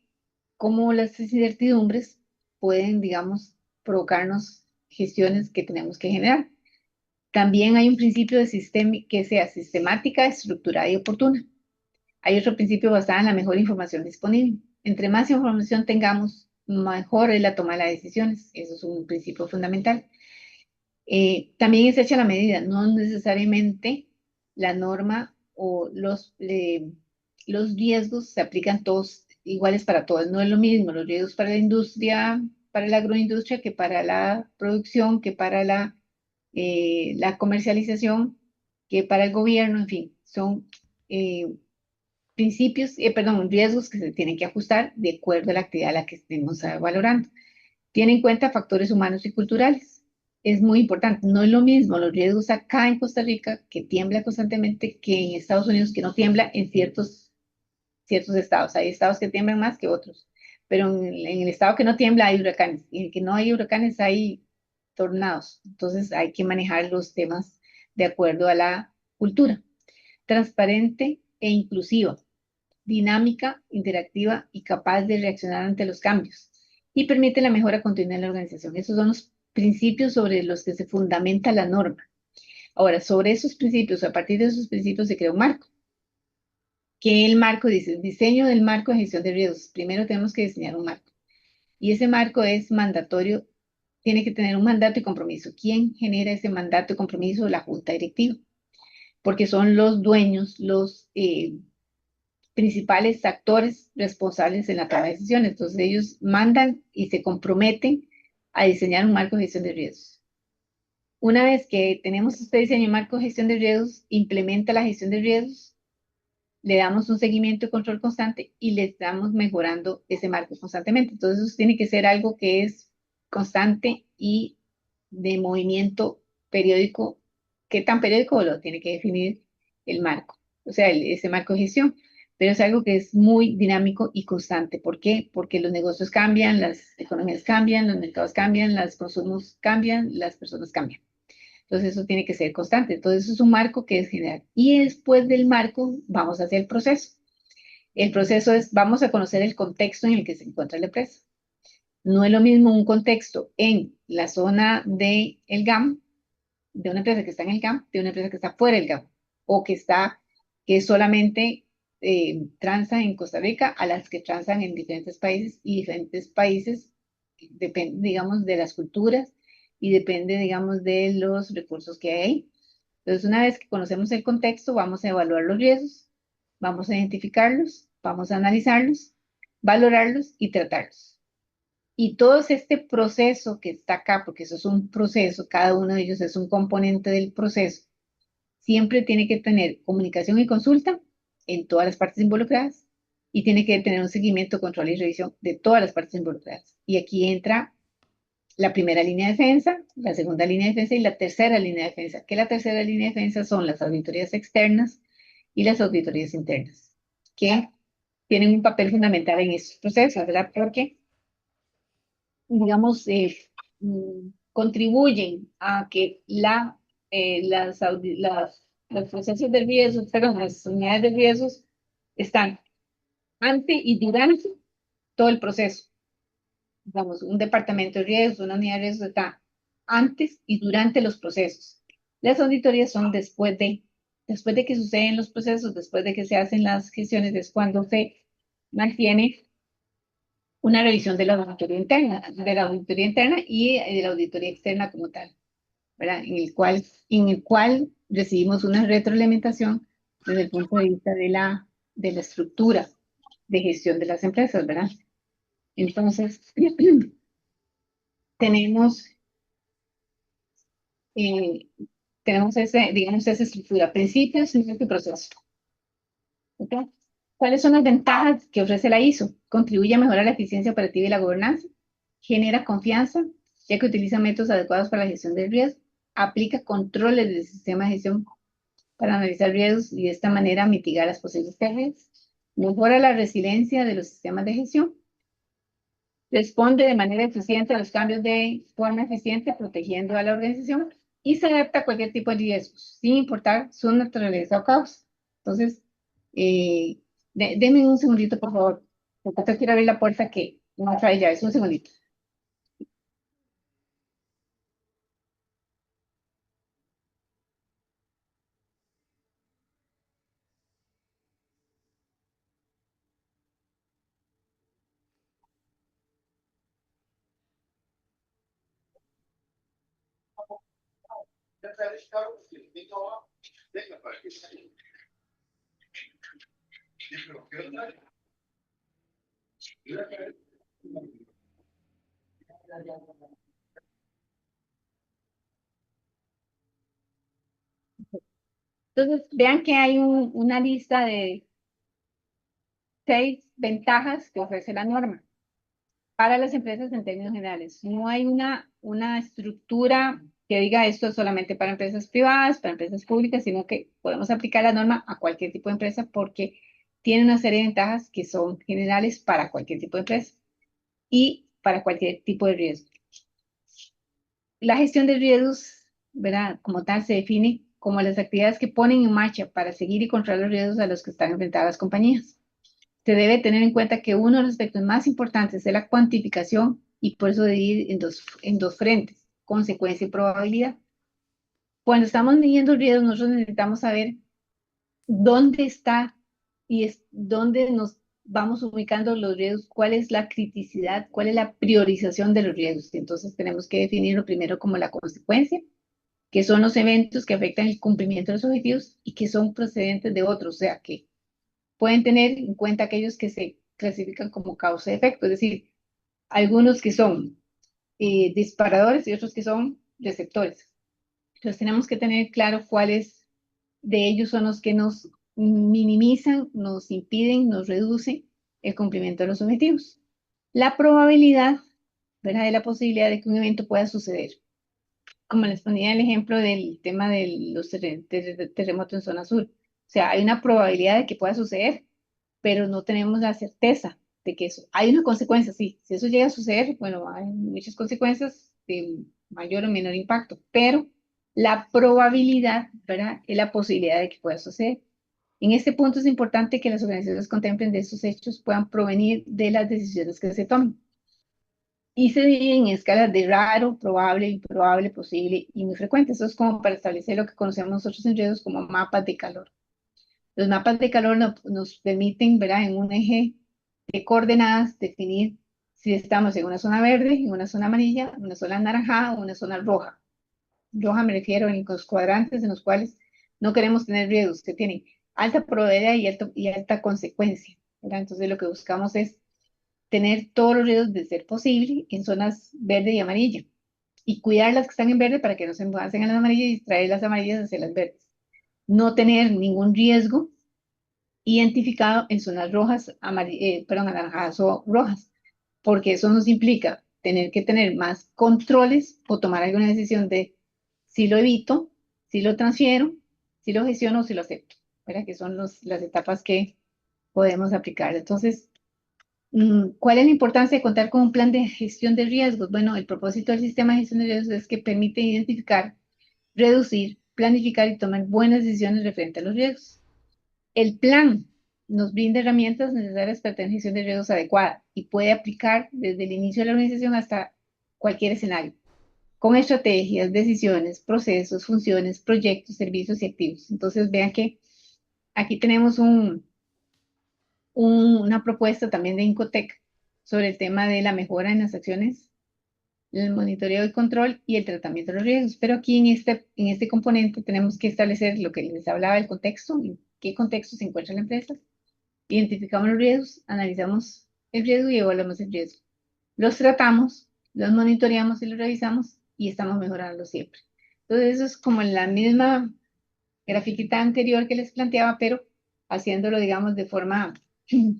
como las incertidumbres pueden, digamos, provocarnos gestiones que tenemos que generar. También hay un principio de sistema que sea sistemática, estructurada y oportuna. Hay otro principio basado en la mejor información disponible. Entre más información tengamos, mejor es la toma de las decisiones. Eso es un principio fundamental. También es hecha la medida, no necesariamente la norma o los riesgos se aplican todos iguales para todos. No es lo mismo los riesgos para la industria, para la agroindustria, que para la producción, que para la comercialización, que para el gobierno, en fin, son riesgos que se tienen que ajustar de acuerdo a la actividad a la que estemos valorando. Tiene en cuenta factores humanos y culturales. Es muy importante. No es lo mismo los riesgos acá en Costa Rica, que tiembla constantemente, que en Estados Unidos, que no tiembla en ciertos estados. Hay estados que tiemblan más que otros. Pero en el estado que no tiembla hay huracanes. Y en el que no hay huracanes hay tornados. Entonces hay que manejar los temas de acuerdo a la cultura. Transparente e inclusiva, dinámica, interactiva y capaz de reaccionar ante los cambios, y permite la mejora continua en la organización. Esos son los principios sobre los que se fundamenta la norma. Ahora, sobre esos principios, a partir de esos principios se crea un marco. Que el marco dice, el diseño del marco de gestión de riesgos. Primero tenemos que diseñar un marco. Y ese marco es mandatorio, tiene que tener un mandato y compromiso. ¿Quién genera ese mandato y compromiso? La junta directiva. Porque son los dueños, los principales actores responsables en la toma de decisiones. Entonces ellos mandan y se comprometen a diseñar un marco de gestión de riesgos. Una vez que tenemos este diseño de marco de gestión de riesgos, implementa la gestión de riesgos, le damos un seguimiento y control constante y le estamos mejorando ese marco constantemente. Entonces eso tiene que ser algo que es constante y de movimiento periódico. ¿Qué tan periódico? Lo tiene que definir el marco, o sea, ese marco de gestión. Pero es algo que es muy dinámico y constante. ¿Por qué? Porque los negocios cambian, las economías cambian, los mercados cambian, los consumos cambian, las personas cambian. Entonces eso tiene que ser constante. Entonces eso es un marco que es general. Y después del marco vamos hacia el proceso. El proceso es, vamos a conocer el contexto en el que se encuentra la empresa. No es lo mismo un contexto en la zona del GAM, de una empresa que está en el GAM, de una empresa que está fuera del GAM, o que solamente transa en Costa Rica, a las que transan en diferentes países, y diferentes países depende, digamos, de las culturas y depende, digamos, de los recursos que hay ahí. Entonces, una vez que conocemos el contexto, vamos a evaluar los riesgos, vamos a identificarlos, vamos a analizarlos, valorarlos y tratarlos. Y todo este proceso que está acá, porque eso es un proceso, cada uno de ellos es un componente del proceso, siempre tiene que tener comunicación y consulta en todas las partes involucradas y tiene que tener un seguimiento, control y revisión de todas las partes involucradas. Y aquí entra la primera línea de defensa, la segunda línea de defensa y la tercera línea de defensa, que la tercera línea de defensa son las auditorías externas y las auditorías internas, que tienen un papel fundamental en estos procesos, ¿verdad? Porque, digamos, contribuyen a que los procesos de riesgo, perdón, las unidades de riesgos están ante y durante todo el proceso. Digamos, un departamento de riesgo, una unidad de riesgo está antes y durante los procesos. Las auditorías son después de que suceden los procesos, después de que se hacen las gestiones, es cuando se mantiene una revisión de la auditoría interna y de la auditoría externa como tal, ¿verdad? En el cual recibimos una retroalimentación desde el punto de vista de la estructura de gestión de las empresas, ¿verdad? Entonces, tenemos, eh, digamos, esa estructura, principios, y proceso. ¿Ok? ¿Cuáles son las ventajas que ofrece la ISO? Contribuye a mejorar la eficiencia operativa y la gobernanza, genera confianza, ya que utiliza métodos adecuados para la gestión del riesgo, aplica controles del sistema de gestión para analizar riesgos y de esta manera mitigar las posibles pérdidas, mejora la resiliencia de los sistemas de gestión, responde de manera eficiente a los cambios de forma eficiente, protegiendo a la organización y se adapta a cualquier tipo de riesgos, sin importar su naturaleza o causa. Entonces, denme un segundito, por favor, porque tengo que ir a abrir la puerta que no trae llaves. Un segundito. Entonces, vean que hay una lista de 6 ventajas que ofrece la norma para las empresas en términos generales. No hay una estructura que diga esto es solamente para empresas privadas, para empresas públicas, sino que podemos aplicar la norma a cualquier tipo de empresa porque tiene una serie de ventajas que son generales para cualquier tipo de empresa y para cualquier tipo de riesgo. La gestión de riesgos, ¿verdad? Como tal, se define como las actividades que ponen en marcha para seguir y controlar los riesgos a los que están enfrentadas las compañías. Se debe tener en cuenta que uno de los aspectos más importantes es la cuantificación y por eso dividir en dos frentes, consecuencia y probabilidad. Cuando estamos midiendo riesgos, nosotros necesitamos saber dónde está y dónde nos vamos ubicando los riesgos, cuál es la criticidad, cuál es la priorización de los riesgos. Entonces tenemos que definirlo primero como la consecuencia, que son los eventos que afectan el cumplimiento de los objetivos y que son procedentes de otros, o sea que pueden tener en cuenta aquellos que se clasifican como causa y efecto, es decir, algunos que son disparadores y otros que son receptores. Entonces tenemos que tener claro cuáles de ellos son los que nos minimizan, nos impiden, nos reducen el cumplimiento de los objetivos. La probabilidad, ¿verdad?, de la posibilidad de que un evento pueda suceder. Como les ponía el ejemplo del tema de los terremotos en zona sur. O sea, hay una probabilidad de que pueda suceder, pero no tenemos la certeza de que eso. Hay una consecuencia, sí. Si eso llega a suceder, bueno, hay muchas consecuencias de mayor o menor impacto, pero la probabilidad, ¿verdad?, es la posibilidad de que pueda suceder. En este punto es importante que las organizaciones contemplen de estos hechos puedan provenir de las decisiones que se tomen. Y se dividen en escalas de raro, probable, improbable, posible y muy frecuente. Eso es como para establecer lo que conocemos nosotros en riesgos como mapas de calor. Los mapas de calor nos permiten, ¿verdad?, en un eje de coordenadas definir si estamos en una zona verde, en una zona amarilla, en una zona anaranjada o una zona roja. Roja me refiero en los cuadrantes en los cuales no queremos tener riesgos, que tienen alta probabilidad y alta consecuencia, ¿verdad? Entonces lo que buscamos es tener todos los riesgos de ser posible en zonas verde y amarilla y cuidar las que están en verde para que no se pasen a las amarillas y traer las amarillas hacia las verdes. No tener ningún riesgo identificado en zonas rojas, anaranjadas o rojas, porque eso nos implica tener que tener más controles o tomar alguna decisión de si lo evito, si lo transfiero, si lo gestiono o si lo acepto, ¿verdad? Que son las etapas que podemos aplicar. Entonces, ¿cuál es la importancia de contar con un plan de gestión de riesgos? Bueno, el propósito del sistema de gestión de riesgos es que permite identificar, reducir, planificar y tomar buenas decisiones referente a los riesgos. El plan nos brinda herramientas necesarias para tener gestión de riesgos adecuada y puede aplicar desde el inicio de la organización hasta cualquier escenario, con estrategias, decisiones, procesos, funciones, proyectos, servicios y activos. Entonces, vean que aquí tenemos una propuesta también de Incotec sobre el tema de la mejora en las acciones, el monitoreo y control y el tratamiento de los riesgos. Pero aquí en este componente tenemos que establecer lo que les hablaba del contexto, en qué contexto se encuentra la empresa. Identificamos los riesgos, analizamos el riesgo y evaluamos el riesgo. Los tratamos, los monitoreamos y los revisamos y estamos mejorando siempre. Entonces, eso es como la misma grafiquita anterior que les planteaba, pero haciéndolo, digamos, de forma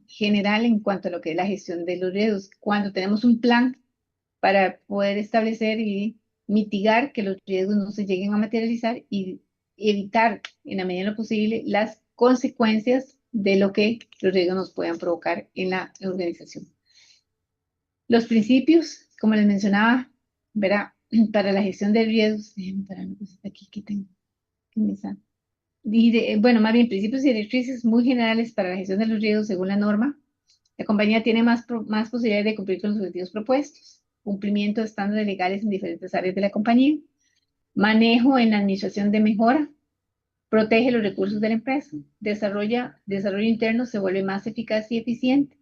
general en cuanto a lo que es la gestión de los riesgos. Cuando tenemos un plan para poder establecer y mitigar que los riesgos no se lleguen a materializar y evitar, en la medida de lo posible, las consecuencias de lo que los riesgos nos puedan provocar en la organización. Los principios, como les mencionaba, ¿verdad? Para la gestión de riesgos, aquí que tengo, bueno, más bien principios y directrices muy generales para la gestión de los riesgos según la norma. La compañía tiene más posibilidades de cumplir con los objetivos propuestos, cumplimiento de estándares legales en diferentes áreas de la compañía, manejo en la administración de mejora, protege los recursos de la empresa, desarrollo interno se vuelve más eficaz y eficiente.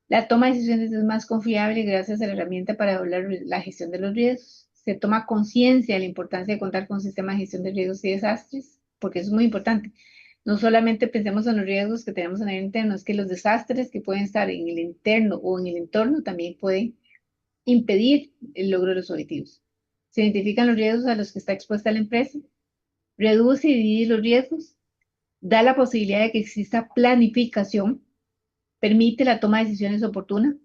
La toma de decisiones es más confiable gracias a la herramienta para evaluar la gestión de los riesgos. Se toma conciencia de la importancia de contar con un sistema de gestión de riesgos y desastres, porque eso es muy importante. No solamente pensemos en los riesgos que tenemos en el interno, es que los desastres que pueden estar en el interno o en el entorno también pueden impedir el logro de los objetivos. Se identifican los riesgos a los que está expuesta la empresa, reduce y divide los riesgos, da la posibilidad de que exista planificación, permite la toma de decisiones oportuna,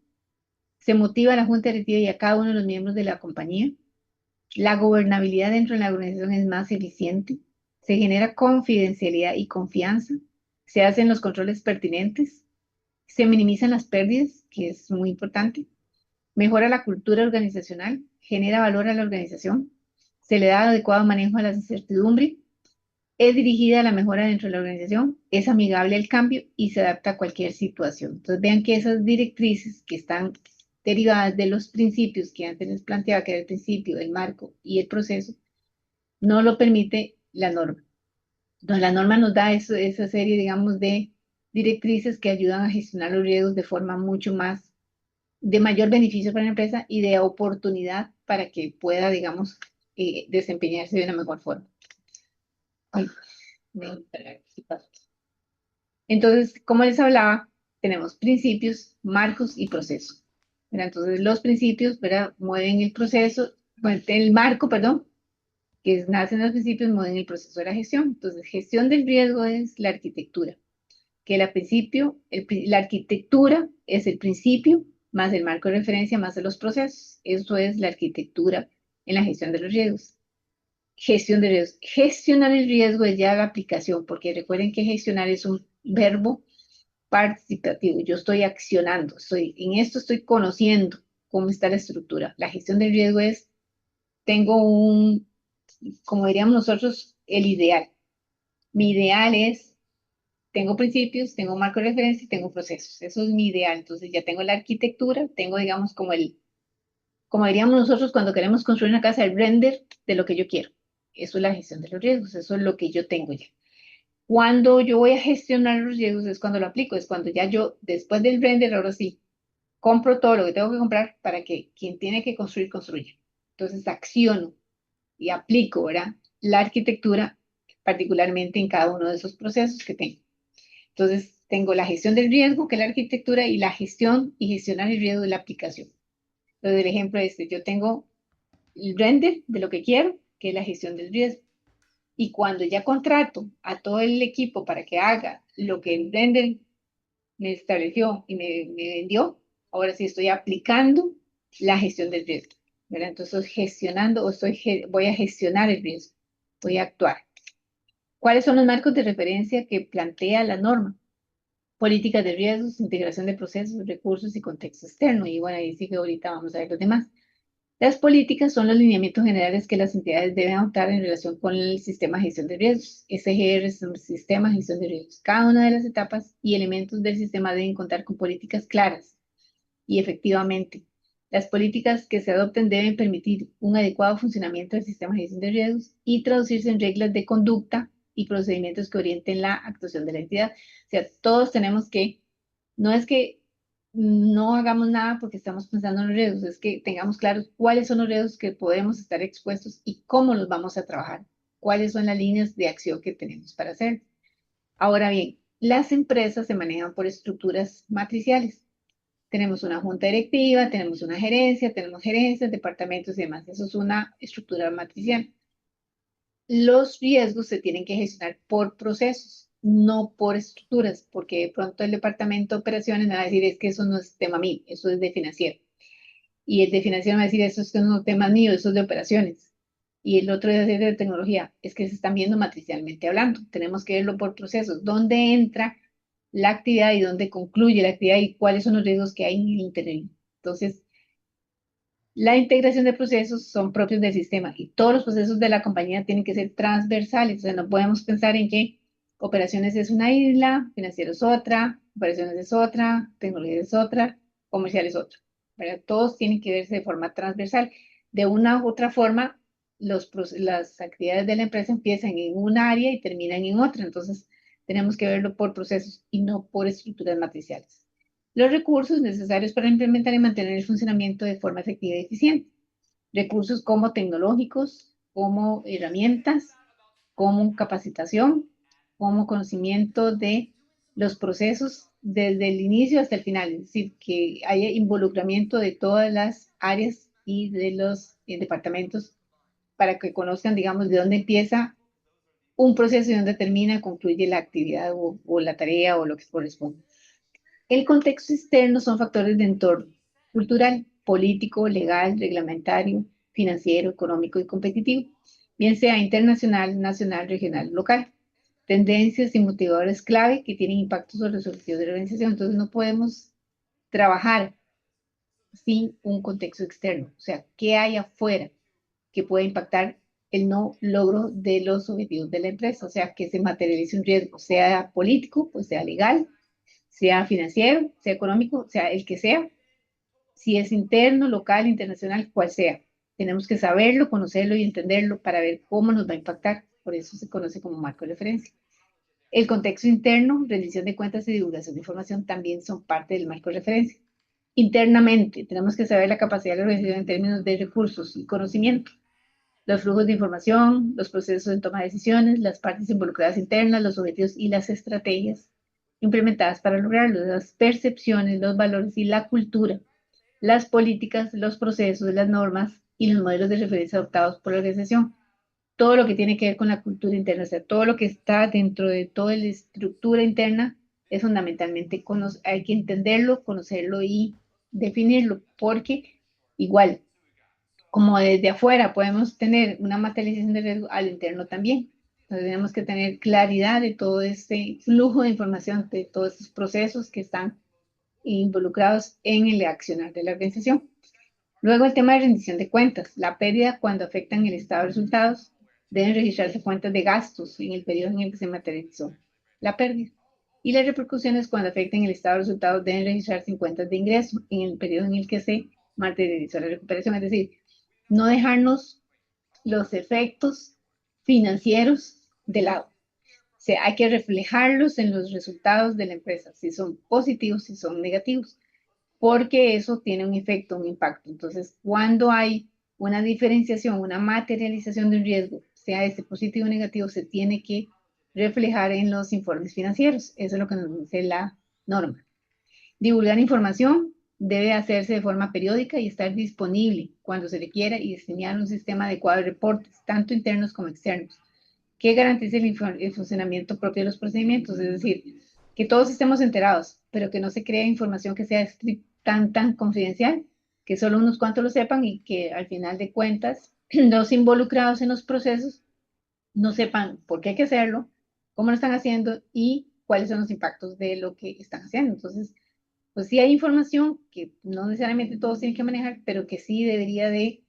se motiva a la junta directiva y a cada uno de los miembros de la compañía, la gobernabilidad dentro de la organización es más eficiente, se genera confidencialidad y confianza, se hacen los controles pertinentes, se minimizan las pérdidas, que es muy importante, mejora la cultura organizacional, genera valor a la organización, se le da adecuado manejo a la incertidumbre, es dirigida a la mejora dentro de la organización, es amigable al cambio y se adapta a cualquier situación. Entonces vean que esas directrices que están derivadas de los principios que antes les planteaba, que era el principio, el marco y el proceso, no lo permite la norma. Entonces la norma nos da esa serie, digamos, de directrices que ayudan a gestionar los riesgos de forma mucho más, de mayor beneficio para la empresa y de oportunidad para que pueda, digamos, desempeñarse de una mejor forma. Ay, entonces, como les hablaba, tenemos principios, marcos y procesos. Entonces, los principios, ¿verdad?, mueven el proceso, bueno, el marco, perdón, que nacen los principios, mueven el proceso de la gestión. Entonces, gestión del riesgo es la arquitectura, que la arquitectura es el principio, más el marco de referencia, más de los procesos. Eso es la arquitectura en la gestión de los riesgos. Gestión de riesgos. Gestionar el riesgo es ya la aplicación, porque recuerden que gestionar es un verbo participativo. Yo estoy accionando, en esto estoy conociendo cómo está la estructura. La gestión del riesgo es, como diríamos nosotros, el ideal. Mi ideal es tengo principios, tengo marco de referencia y tengo procesos. Eso es mi ideal. Entonces ya tengo la arquitectura, tengo, digamos, como diríamos nosotros cuando queremos construir una casa, el render de lo que yo quiero. Eso es la gestión de los riesgos, eso es lo que yo tengo ya. Cuando yo voy a gestionar los riesgos es cuando lo aplico, es cuando ya yo, después del render, ahora sí, compro todo lo que tengo que comprar para que quien tiene que construir, construya. Entonces acciono y aplico, ¿verdad? La arquitectura, particularmente en cada uno de esos procesos que tengo. Entonces, tengo la gestión del riesgo, que es la arquitectura, y la gestión y gestionar el riesgo de la aplicación. Entonces, el ejemplo es yo tengo el render de lo que quiero, que es la gestión del riesgo. Y cuando ya contrato a todo el equipo para que haga lo que el render me estableció y me vendió, ahora sí estoy aplicando la gestión del riesgo, ¿verdad? Entonces estoy gestionando voy a gestionar el riesgo, voy a actuar. ¿Cuáles son los marcos de referencia que plantea la norma? Políticas de riesgos, integración de procesos, recursos y contexto externo. Y bueno, ahí sí que ahorita vamos a ver los demás. Las políticas son los lineamientos generales que las entidades deben adoptar en relación con el sistema de gestión de riesgos. SGR es un sistema de gestión de riesgos. Cada una de las etapas y elementos del sistema deben contar con políticas claras y efectivamente. Las políticas que se adopten deben permitir un adecuado funcionamiento del sistema de gestión de riesgos y traducirse en reglas de conducta y procedimientos que orienten la actuación de la entidad. O sea, todos tenemos que, no es que no hagamos nada porque estamos pensando en los riesgos, es que tengamos claros cuáles son los riesgos que podemos estar expuestos y cómo los vamos a trabajar, cuáles son las líneas de acción que tenemos para hacer. Ahora bien, las empresas se manejan por estructuras matriciales. Tenemos una junta directiva, tenemos una gerencia, tenemos gerencias, departamentos y demás. Eso es una estructura matricial. Los riesgos se tienen que gestionar por procesos, no por estructuras, porque de pronto el departamento de operaciones me va a decir, es que eso no es tema mío, eso es de financiero. Y el de financiero me va a decir, eso es que no es tema mío, eso es de operaciones. Y el otro es de tecnología, es que se están viendo matricialmente hablando. Tenemos que verlo por procesos. ¿Dónde entra la actividad y dónde concluye la actividad y cuáles son los riesgos que hay en el interior? Entonces, la integración de procesos son propios del sistema y todos los procesos de la compañía tienen que ser transversales. O sea, no podemos pensar en que operaciones es una isla, financiero es otra, operaciones es otra, tecnología es otra, comercial es otra. ¿Verdad? Todos tienen que verse de forma transversal. De una u otra forma, las actividades de la empresa empiezan en un área y terminan en otra. Entonces, tenemos que verlo por procesos y no por estructuras matriciales. Los recursos necesarios para implementar y mantener el funcionamiento de forma efectiva y eficiente. Recursos como tecnológicos, como herramientas, como capacitación, como conocimiento de los procesos desde el inicio hasta el final. Es decir, que haya involucramiento de todas las áreas y de los departamentos para que conozcan, digamos, de dónde empieza un proceso y dónde termina, concluye la actividad o la tarea o lo que corresponde. El contexto externo son factores de entorno cultural, político, legal, reglamentario, financiero, económico y competitivo, bien sea internacional, nacional, regional, local. Tendencias y motivadores clave que tienen impacto sobre los objetivos de la organización. Entonces no podemos trabajar sin un contexto externo. O sea, ¿qué hay afuera que puede impactar el no logro de los objetivos de la empresa? O sea, que se materialice un riesgo, sea político, pues sea legal, sea financiero, sea económico, sea el que sea, si es interno, local, internacional, cual sea. Tenemos que saberlo, conocerlo y entenderlo para ver cómo nos va a impactar. Por eso se conoce como marco de referencia. El contexto interno, rendición de cuentas y divulgación de información también son parte del marco de referencia. Internamente, tenemos que saber la capacidad de la organización en términos de recursos y conocimiento, los flujos de información, los procesos de toma de decisiones, las partes involucradas internas, los objetivos y las estrategias implementadas para lograrlo, las percepciones, los valores y la cultura, las políticas, los procesos, las normas y los modelos de referencia adoptados por la organización. Todo lo que tiene que ver con la cultura interna, o sea, todo lo que está dentro de toda la estructura interna es fundamentalmente, hay que entenderlo, conocerlo y definirlo, porque igual, como desde afuera podemos tener una materialización de riesgo, al interno también. Entonces tenemos que tener claridad de todo este flujo de información, de todos estos procesos que están involucrados en el accionar de la organización. Luego el tema de rendición de cuentas. La pérdida cuando afectan el estado de resultados. Deben registrarse cuentas de gastos en el periodo en el que se materializó la pérdida. y las repercusiones cuando afecten el estado de resultados deben registrarse en cuentas de ingreso en el periodo en el que se materializó la recuperación. Es decir, no dejarnos los efectos financieros de lado. O sea, hay que reflejarlos en los resultados de la empresa, si son positivos, si son negativos, porque eso tiene un efecto, un impacto. Entonces, cuando hay una diferenciación, una materialización de un riesgo, sea este positivo o negativo, se tiene que reflejar en los informes financieros. Eso es lo que nos dice la norma. Divulgar información debe hacerse de forma periódica y estar disponible cuando se requiera y diseñar un sistema adecuado de reportes, tanto internos como externos, que garantice el funcionamiento propio de los procedimientos, es decir, que todos estemos enterados, pero que no se cree información que sea tan confidencial, que solo unos cuantos lo sepan y que al final de cuentas los involucrados en los procesos no sepan por qué hay que hacerlo, cómo lo están haciendo y cuáles son los impactos de lo que están haciendo. Entonces, pues sí hay información que no necesariamente todos tienen que manejar, pero que sí debería de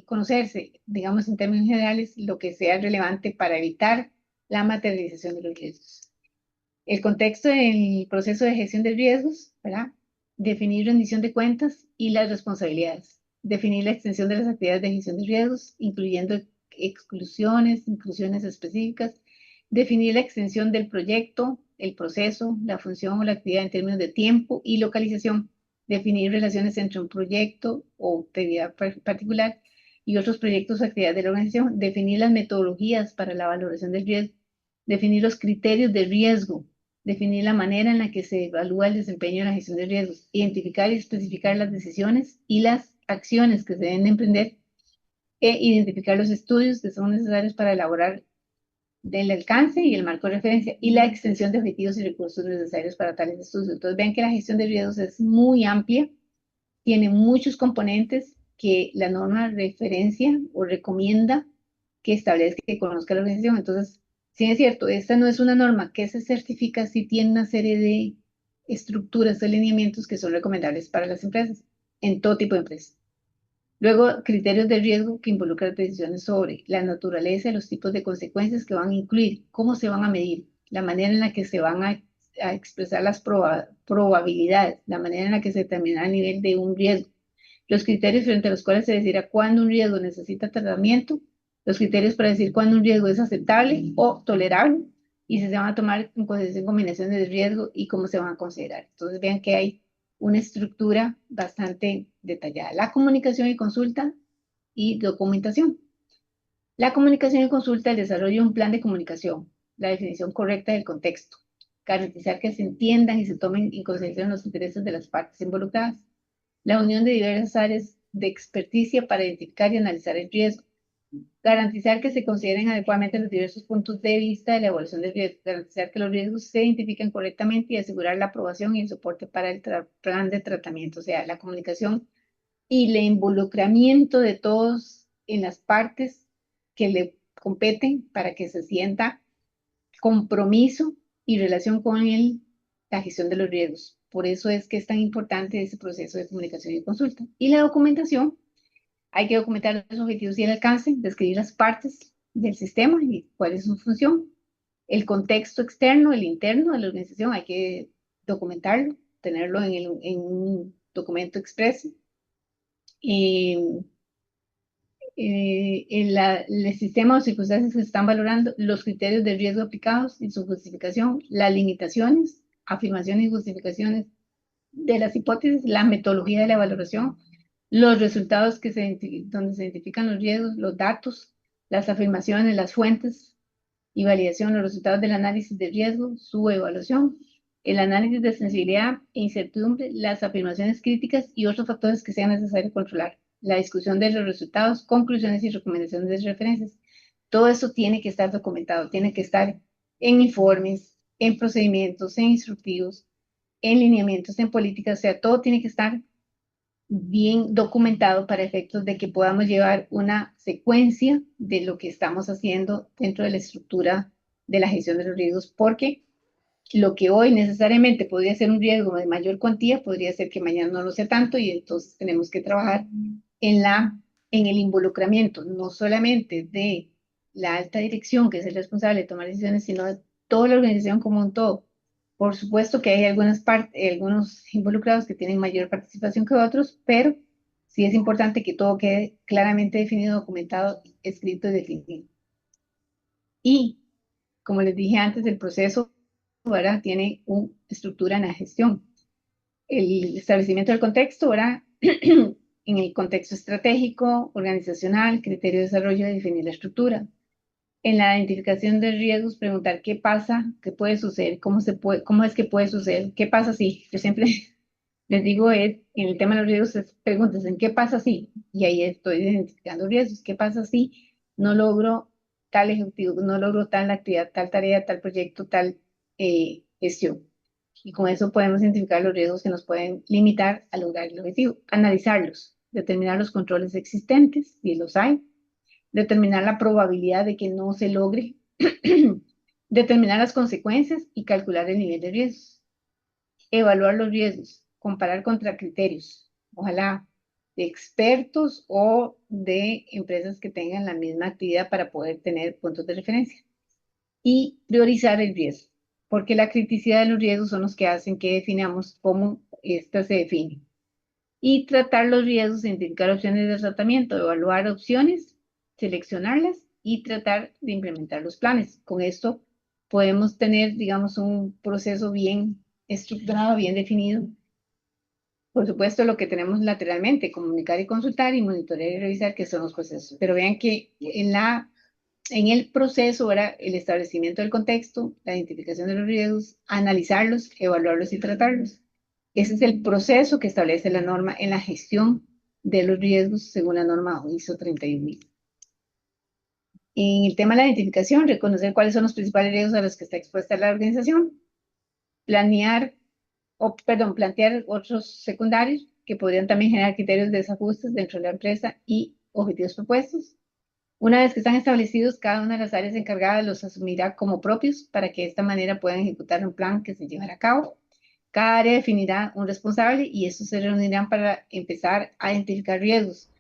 conocerse, digamos en términos generales, lo que sea relevante para evitar la materialización de los riesgos. El contexto del proceso de gestión de riesgos, ¿verdad? Definir rendición de cuentas y las responsabilidades. Definir la extensión de las actividades de gestión de riesgos, incluyendo exclusiones, inclusiones específicas. Definir la extensión del proyecto, el proceso, la función o la actividad en términos de tiempo y localización. Definir relaciones entre un proyecto o actividad particular y otros proyectos o actividades de la organización. Definir las metodologías para la valoración del riesgo. Definir los criterios de riesgo, definir la manera en la que se evalúa el desempeño de la gestión de riesgos, identificar y especificar las decisiones y las acciones que se deben de emprender e identificar los estudios que son necesarios para elaborar del alcance y el marco de referencia y la extensión de objetivos y recursos necesarios para tales estudios. Entonces vean que la gestión de riesgos es muy amplia, tiene muchos componentes que la norma referencia o recomienda que establezca y que conozca la organización. Entonces, sí es cierto, esta no es una norma que se certifica, sí tiene una serie de estructuras, de lineamientos que son recomendables para las empresas, en todo tipo de empresas. Luego, criterios de riesgo que involucran decisiones sobre la naturaleza y los tipos de consecuencias que van a incluir, cómo se van a medir, la manera en la que se van a expresar las probabilidades, la manera en la que se determina el nivel de un riesgo, los criterios frente a los cuales se decidirá cuándo un riesgo necesita tratamiento, los criterios para decir cuándo un riesgo es aceptable o tolerable y si se van a tomar en consideración combinaciones de riesgo y cómo se van a considerar. Entonces vean que hay una estructura bastante detallada. La comunicación y consulta y documentación. La comunicación y consulta, el desarrollo de un plan de comunicación, la definición correcta del contexto, garantizar que se entiendan y se tomen en consideración los intereses de las partes involucradas, la unión de diversas áreas de experticia para identificar y analizar el riesgo, garantizar que se consideren adecuadamente los diversos puntos de vista de la evaluación del riesgo, garantizar que los riesgos se identifiquen correctamente y asegurar la aprobación y el soporte para el plan de tratamiento, o sea, la comunicación y el involucramiento de todos en las partes que le competen para que se sienta compromiso y relación con la gestión de los riesgos. Por eso es que es tan importante ese proceso de comunicación y consulta. Y la documentación, hay que documentar los objetivos y el alcance, describir las partes del sistema y cuál es su función. El contexto externo, el interno de la organización, hay que documentarlo, tenerlo en un documento expreso. El sistema o circunstancias que se están valorando, los criterios de riesgo aplicados y su justificación, las limitaciones, afirmaciones y justificaciones de las hipótesis, la metodología de la valoración, los resultados donde se identifican los riesgos, los datos, las afirmaciones, las fuentes y validación, los resultados del análisis de riesgo, su evaluación, el análisis de sensibilidad e incertidumbre, las afirmaciones críticas y otros factores que sea necesario controlar, la discusión de los resultados, conclusiones y recomendaciones de referencias. Todo eso tiene que estar documentado, tiene que estar en informes, en procedimientos, en instructivos, en lineamientos, en políticas, o sea, todo tiene que estar bien documentado para efectos de que podamos llevar una secuencia de lo que estamos haciendo dentro de la estructura de la gestión de los riesgos, porque lo que hoy necesariamente podría ser un riesgo de mayor cuantía, podría ser que mañana no lo sea tanto y entonces tenemos que trabajar en el involucramiento, no solamente de la alta dirección, que es el responsable de tomar decisiones, sino de toda la organización como un todo, Por supuesto que hay algunos involucrados que tienen mayor participación que otros, pero sí es importante que todo quede claramente definido, documentado, escrito y definido. Y, como les dije antes, el proceso, ¿verdad?, tiene una estructura en la gestión. El establecimiento del contexto, ¿verdad? En el contexto estratégico, organizacional, criterio de desarrollo, definir la estructura. En la identificación de riesgos, preguntar qué pasa, qué puede suceder, cómo es que puede suceder, qué pasa si. Yo siempre les digo, en el tema de los riesgos, preguntas en qué pasa si, y ahí estoy identificando riesgos, qué pasa si no logro tal ejecutivo, no logro tal actividad, tal tarea, tal proyecto, tal gestión. Y con eso podemos identificar los riesgos que nos pueden limitar a lograr el objetivo, analizarlos, determinar los controles existentes, si los hay, determinar la probabilidad de que no se logre, determinar las consecuencias y calcular el nivel de riesgos, evaluar los riesgos, comparar contra criterios, ojalá de expertos o de empresas que tengan la misma actividad para poder tener puntos de referencia, y priorizar el riesgo, porque la criticidad de los riesgos son los que hacen que definamos cómo ésta se define. Y tratar los riesgos, identificar opciones de tratamiento, evaluar opciones, seleccionarlas y tratar de implementar los planes. Con esto podemos tener, digamos, un proceso bien estructurado, bien definido. Por supuesto, lo que tenemos lateralmente, comunicar y consultar y monitorear y revisar, que son los procesos. Pero vean que en el proceso era el establecimiento del contexto, la identificación de los riesgos, analizarlos, evaluarlos y tratarlos. Ese es el proceso que establece la norma en la gestión de los riesgos según la norma ISO 31000. En el tema de la identificación, reconocer cuáles son los principales riesgos a los que está expuesta la organización, plantear otros secundarios que podrían también generar criterios de desajustes dentro de la empresa y objetivos propuestos. Una vez que están establecidos, cada una de las áreas encargadas los asumirá como propios para que de esta manera puedan ejecutar un plan que se llevará a cabo. Cada área definirá un responsable y estos se reunirán para empezar a identificar riesgos,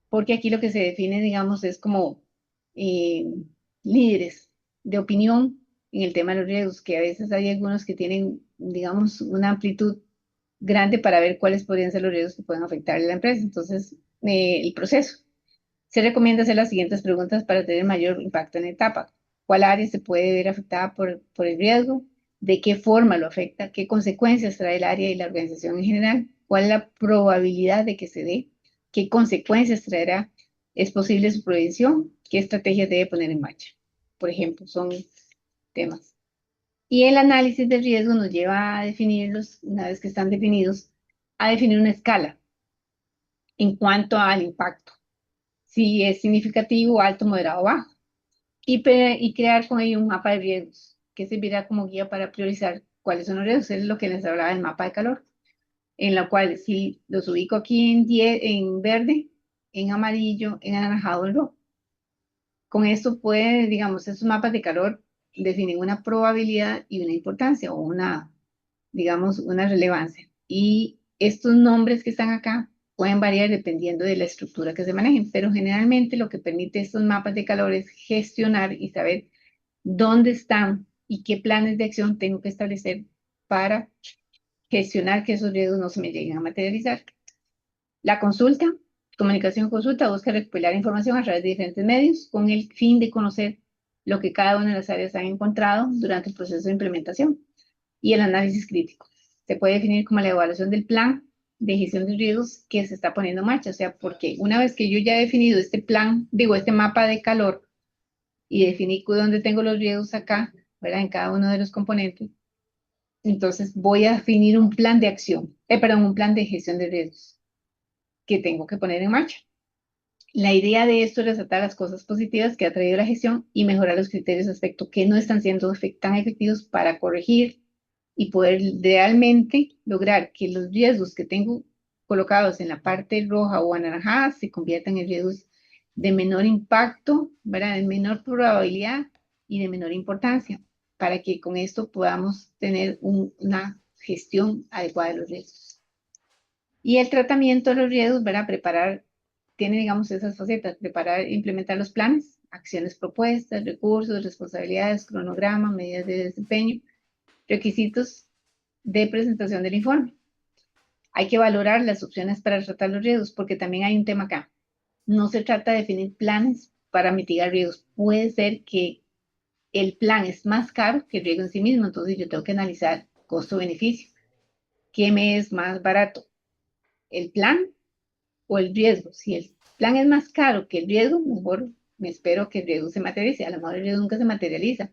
porque aquí lo que se define, digamos, es como eh, líderes de opinión en el tema de los riesgos, que a veces hay algunos que tienen, digamos, una amplitud grande para ver cuáles podrían ser los riesgos que pueden afectar a la empresa. Entonces, el proceso. Se recomienda hacer las siguientes preguntas para tener mayor impacto en la etapa. ¿Cuál área se puede ver afectada por el riesgo? ¿De qué forma lo afecta? ¿Qué consecuencias trae el área y la organización en general? ¿Cuál es la probabilidad de que se dé? ¿Qué consecuencias traerá? ¿Es posible su prevención? ¿Qué estrategias debe poner en marcha? Por ejemplo, son temas. Y el análisis de riesgo nos lleva a definirlos, una vez que están definidos, a definir una escala en cuanto al impacto. Si es significativo, alto, moderado o bajo. Y crear con ello un mapa de riesgos que servirá como guía para priorizar cuáles son los riesgos. Es lo que les hablaba del mapa de calor, en la cual si los ubico aquí en verde, en amarillo, en anaranjado, en rojo. Con esto puede, digamos, estos mapas de calor definen una probabilidad y una importancia o una, digamos, una relevancia. Y estos nombres que están acá pueden variar dependiendo de la estructura que se manejen, pero generalmente lo que permite estos mapas de calor es gestionar y saber dónde están y qué planes de acción tengo que establecer para gestionar que esos riesgos no se me lleguen a materializar. La consulta, comunicación consulta, busca recopilar información a través de diferentes medios con el fin de conocer lo que cada una de las áreas han encontrado durante el proceso de implementación. Y el análisis crítico se puede definir como la evaluación del plan de gestión de riesgos que se está poniendo en marcha. O sea, porque una vez que yo ya he definido este plan, este mapa de calor y definí dónde tengo los riesgos acá, ¿verdad? En cada uno de los componentes, entonces voy a definir un plan de acción, un plan de gestión de riesgos que tengo que poner en marcha. La idea de esto es resaltar las cosas positivas que ha traído la gestión y mejorar los criterios aspecto que no están siendo tan efectivos para corregir y poder realmente lograr que los riesgos que tengo colocados en la parte roja o anaranjada se conviertan en riesgos de menor impacto, ¿verdad? De menor probabilidad y de menor importancia, para que con esto podamos tener una gestión adecuada de los riesgos. Y el tratamiento de los riesgos, ¿verdad? Tiene, digamos, esas facetas: preparar e implementar los planes, acciones propuestas, recursos, responsabilidades, cronograma, medidas de desempeño, requisitos de presentación del informe. Hay que valorar las opciones para tratar los riesgos, porque también hay un tema acá. No se trata de definir planes para mitigar riesgos. Puede ser que el plan es más caro que el riesgo en sí mismo, entonces yo tengo que analizar costo-beneficio. ¿Qué me es más barato? ¿El plan o el riesgo? Si el plan es más caro que el riesgo, mejor me espero que el riesgo se materialice. A lo mejor el riesgo nunca se materializa.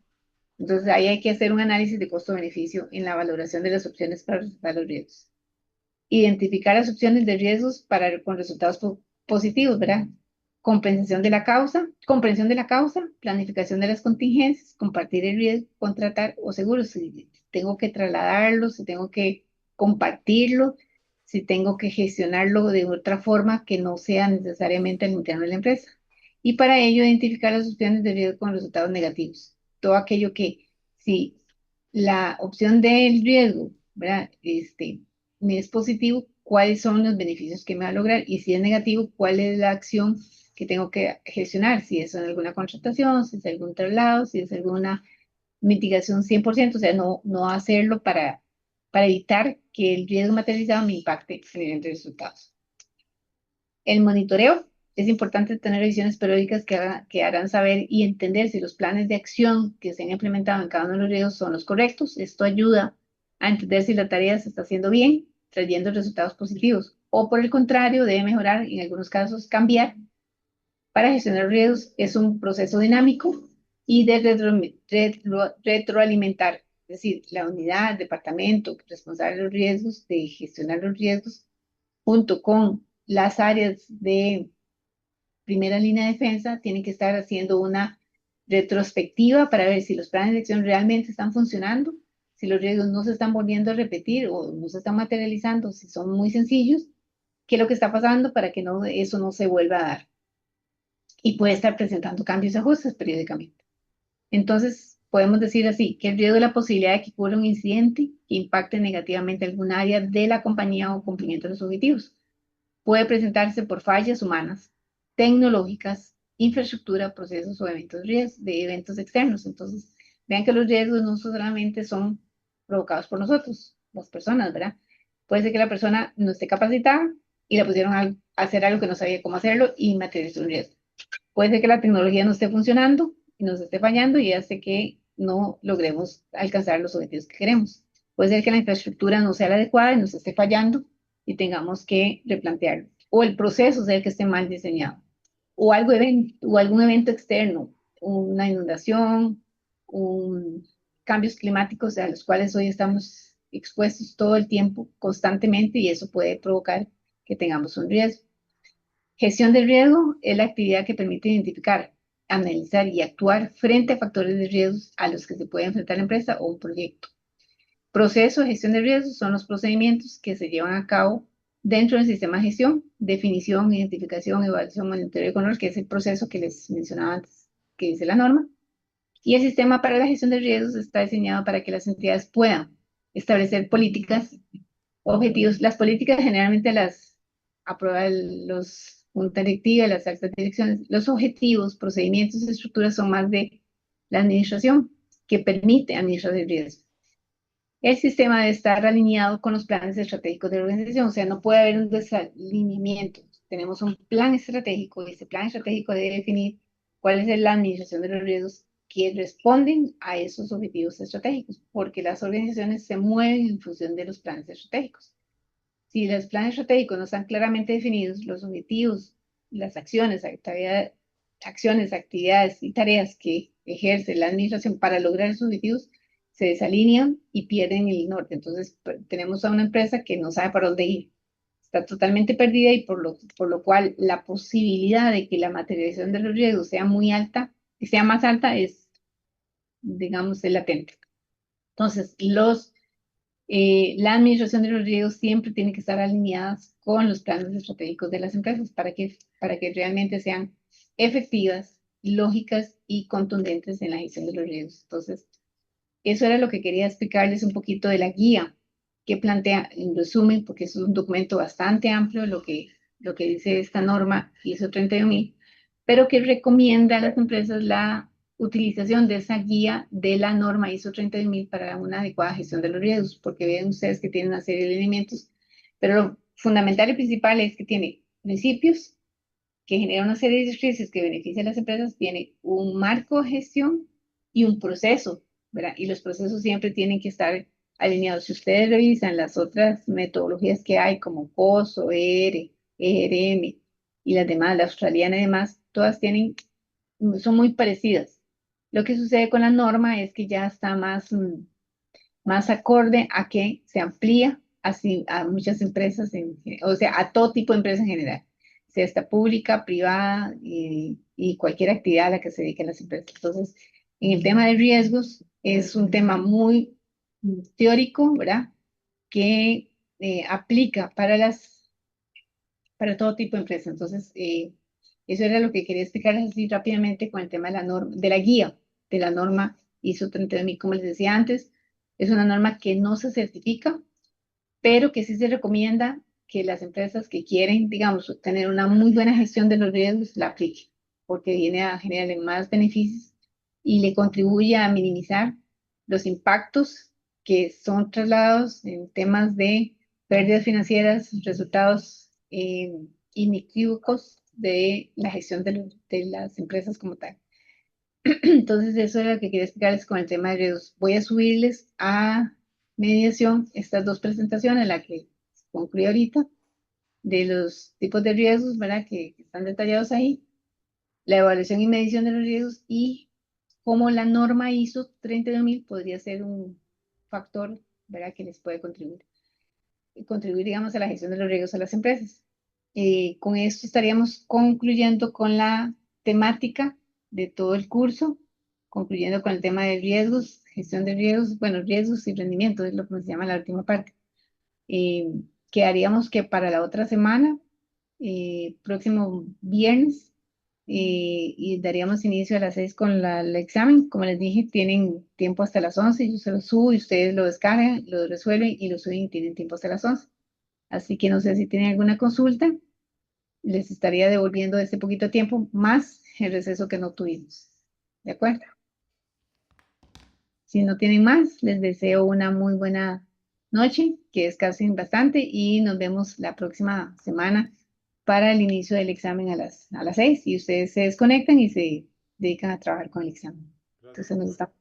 Entonces ahí hay que hacer un análisis de costo-beneficio en la valoración de las opciones para resolver los riesgos. Identificar las opciones de riesgos con resultados positivos, ¿verdad? Comprensión de la causa, planificación de las contingencias, compartir el riesgo, contratar o seguros. Si tengo que trasladarlo, si tengo que compartirlo, si tengo que gestionarlo de otra forma que no sea necesariamente al interno de la empresa. Y para ello identificar las opciones de riesgo con resultados negativos. Todo aquello que, si la opción del riesgo, ¿verdad? Me es positivo, cuáles son los beneficios que me va a lograr, y si es negativo, cuál es la acción que tengo que gestionar, si es alguna contratación, si es algún traslado, si es alguna mitigación 100%, o sea, no hacerlo para evitar que el riesgo materializado me impacte en los resultados. El monitoreo. Es importante tener revisiones periódicas que harán saber y entender si los planes de acción que se han implementado en cada uno de los riesgos son los correctos. Esto ayuda a entender si la tarea se está haciendo bien, trayendo resultados positivos, o por el contrario, debe mejorar, en algunos casos cambiar. Para gestionar riesgos es un proceso dinámico y de retroalimentar, es decir, la unidad, el departamento responsable de los riesgos, de gestionar los riesgos, junto con las áreas de primera línea de defensa, tienen que estar haciendo una retrospectiva para ver si los planes de acción realmente están funcionando, si los riesgos no se están volviendo a repetir o no se están materializando, si son muy sencillos, qué es lo que está pasando para que eso no se vuelva a dar. Y puede estar presentando cambios y ajustes periódicamente. Entonces, podemos decir así, que el riesgo de la posibilidad de que ocurra un incidente que impacte negativamente algún área de la compañía o cumplimiento de los objetivos. Puede presentarse por fallas humanas, tecnológicas, infraestructura, procesos o eventos de eventos externos. Entonces, vean que los riesgos no solamente son provocados por nosotros, las personas, ¿verdad? Puede ser que la persona no esté capacitada y la pusieron a hacer algo que no sabía cómo hacerlo y materializó un riesgo. Puede ser que la tecnología no esté funcionando y nos esté fallando y hace que no logremos alcanzar los objetivos que queremos. Puede ser que la infraestructura no sea la adecuada y nos esté fallando y tengamos que replantearlo. O el proceso sea el que esté mal diseñado. O algún evento externo, una inundación, cambios climáticos a los cuales hoy estamos expuestos todo el tiempo, constantemente, y eso puede provocar que tengamos un riesgo. Gestión del riesgo es la actividad que permite identificar, analizar y actuar frente a factores de riesgo a los que se puede enfrentar la empresa o un proyecto. Proceso de gestión de riesgos son los procedimientos que se llevan a cabo dentro del sistema de gestión, definición, identificación, evaluación, monitoreo y control, que es el proceso que les mencionaba antes, que dice la norma. Y el sistema para la gestión de riesgos está diseñado para que las entidades puedan establecer políticas, objetivos. Las políticas generalmente las aprueban los juntas directivas, las altas direcciones. Los objetivos, procedimientos y estructuras son más de la administración, que permite administrar el riesgo. El sistema debe estar alineado con los planes estratégicos de la organización, o sea, no puede haber un desalineamiento. Tenemos un plan estratégico y ese plan estratégico debe definir cuál es la administración de los riesgos que responden a esos objetivos estratégicos, porque las organizaciones se mueven en función de los planes estratégicos. Si los planes estratégicos no están claramente definidos, los objetivos, las acciones, actividades y tareas que ejerce la administración para lograr esos objetivos se desalinean y pierden el norte. Entonces, tenemos a una empresa que no sabe para dónde ir. Está totalmente perdida y por lo cual la posibilidad de que la materialización de los riesgos sea muy alta, que sea más alta, es, digamos, es latente. Entonces, la administración de los riesgos siempre tiene que estar alineadas con los planes estratégicos de las empresas para que realmente sean efectivas, lógicas y contundentes en la gestión de los riesgos. Entonces, eso era lo que quería explicarles un poquito de la guía que plantea, en resumen, porque es un documento bastante amplio lo que dice esta norma ISO 31000, pero que recomienda a las empresas la utilización de esa guía de la norma ISO 32000 para una adecuada gestión de los riesgos, porque ven ustedes que tiene una serie de elementos, pero lo fundamental y principal es que tiene principios que genera una serie de directrices que benefician a las empresas, tiene un marco de gestión y un proceso, ¿verdad? Y los procesos siempre tienen que estar alineados. Si ustedes revisan las otras metodologías que hay, como COS, OR, ERM y las demás, la australiana y demás, todas son muy parecidas. Lo que sucede con la norma es que ya está más acorde a que se amplía así a muchas empresas, o sea, a todo tipo de empresas en general, sea esta pública, privada y cualquier actividad a la que se dediquen las empresas. Entonces, en el tema de riesgos es un tema muy teórico, ¿verdad? Que aplica para todo tipo de empresas. Entonces, eso era lo que quería explicarles así rápidamente con el tema de la norma, de la guía de la norma ISO 32000, como les decía antes, es una norma que no se certifica, pero que sí se recomienda que las empresas que quieren, digamos, tener una muy buena gestión de los riesgos, la apliquen, porque viene a generarle más beneficios y le contribuye a minimizar los impactos que son trasladados en temas de pérdidas financieras, resultados inequívocos de la gestión de las empresas como tal. Entonces, eso era lo que quería explicarles con el tema de riesgos. Voy a subirles a mediación estas dos presentaciones, la que concluí ahorita, de los tipos de riesgos, ¿verdad? Que están detallados ahí, la evaluación y medición de los riesgos y cómo la norma ISO 32000 podría ser un factor, ¿verdad? Que les puede contribuir, digamos, a la gestión de los riesgos a las empresas. Con esto estaríamos concluyendo con la temática de todo el curso, concluyendo con el tema de riesgos, gestión de riesgos, bueno, riesgos y rendimiento, es lo que se llama la última parte. Quedaríamos que para la otra semana, próximo viernes, y daríamos inicio a las 6 con el examen. Como les dije, tienen tiempo hasta las 11, yo se lo subo y ustedes lo descargan, lo resuelven y lo suben y tienen tiempo hasta las 11. Así que no sé si tienen alguna consulta, les estaría devolviendo ese poquito tiempo más el receso que no tuvimos. ¿De acuerdo? Si no tienen más, les deseo una muy buena noche, que descansen bastante y nos vemos la próxima semana para el inicio del examen a las 6 y ustedes se desconectan y se dedican a trabajar con el examen. Entonces nos está.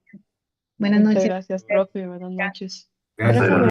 Buenas Muchas noches. gracias, profe. Buenas noches. Gracias.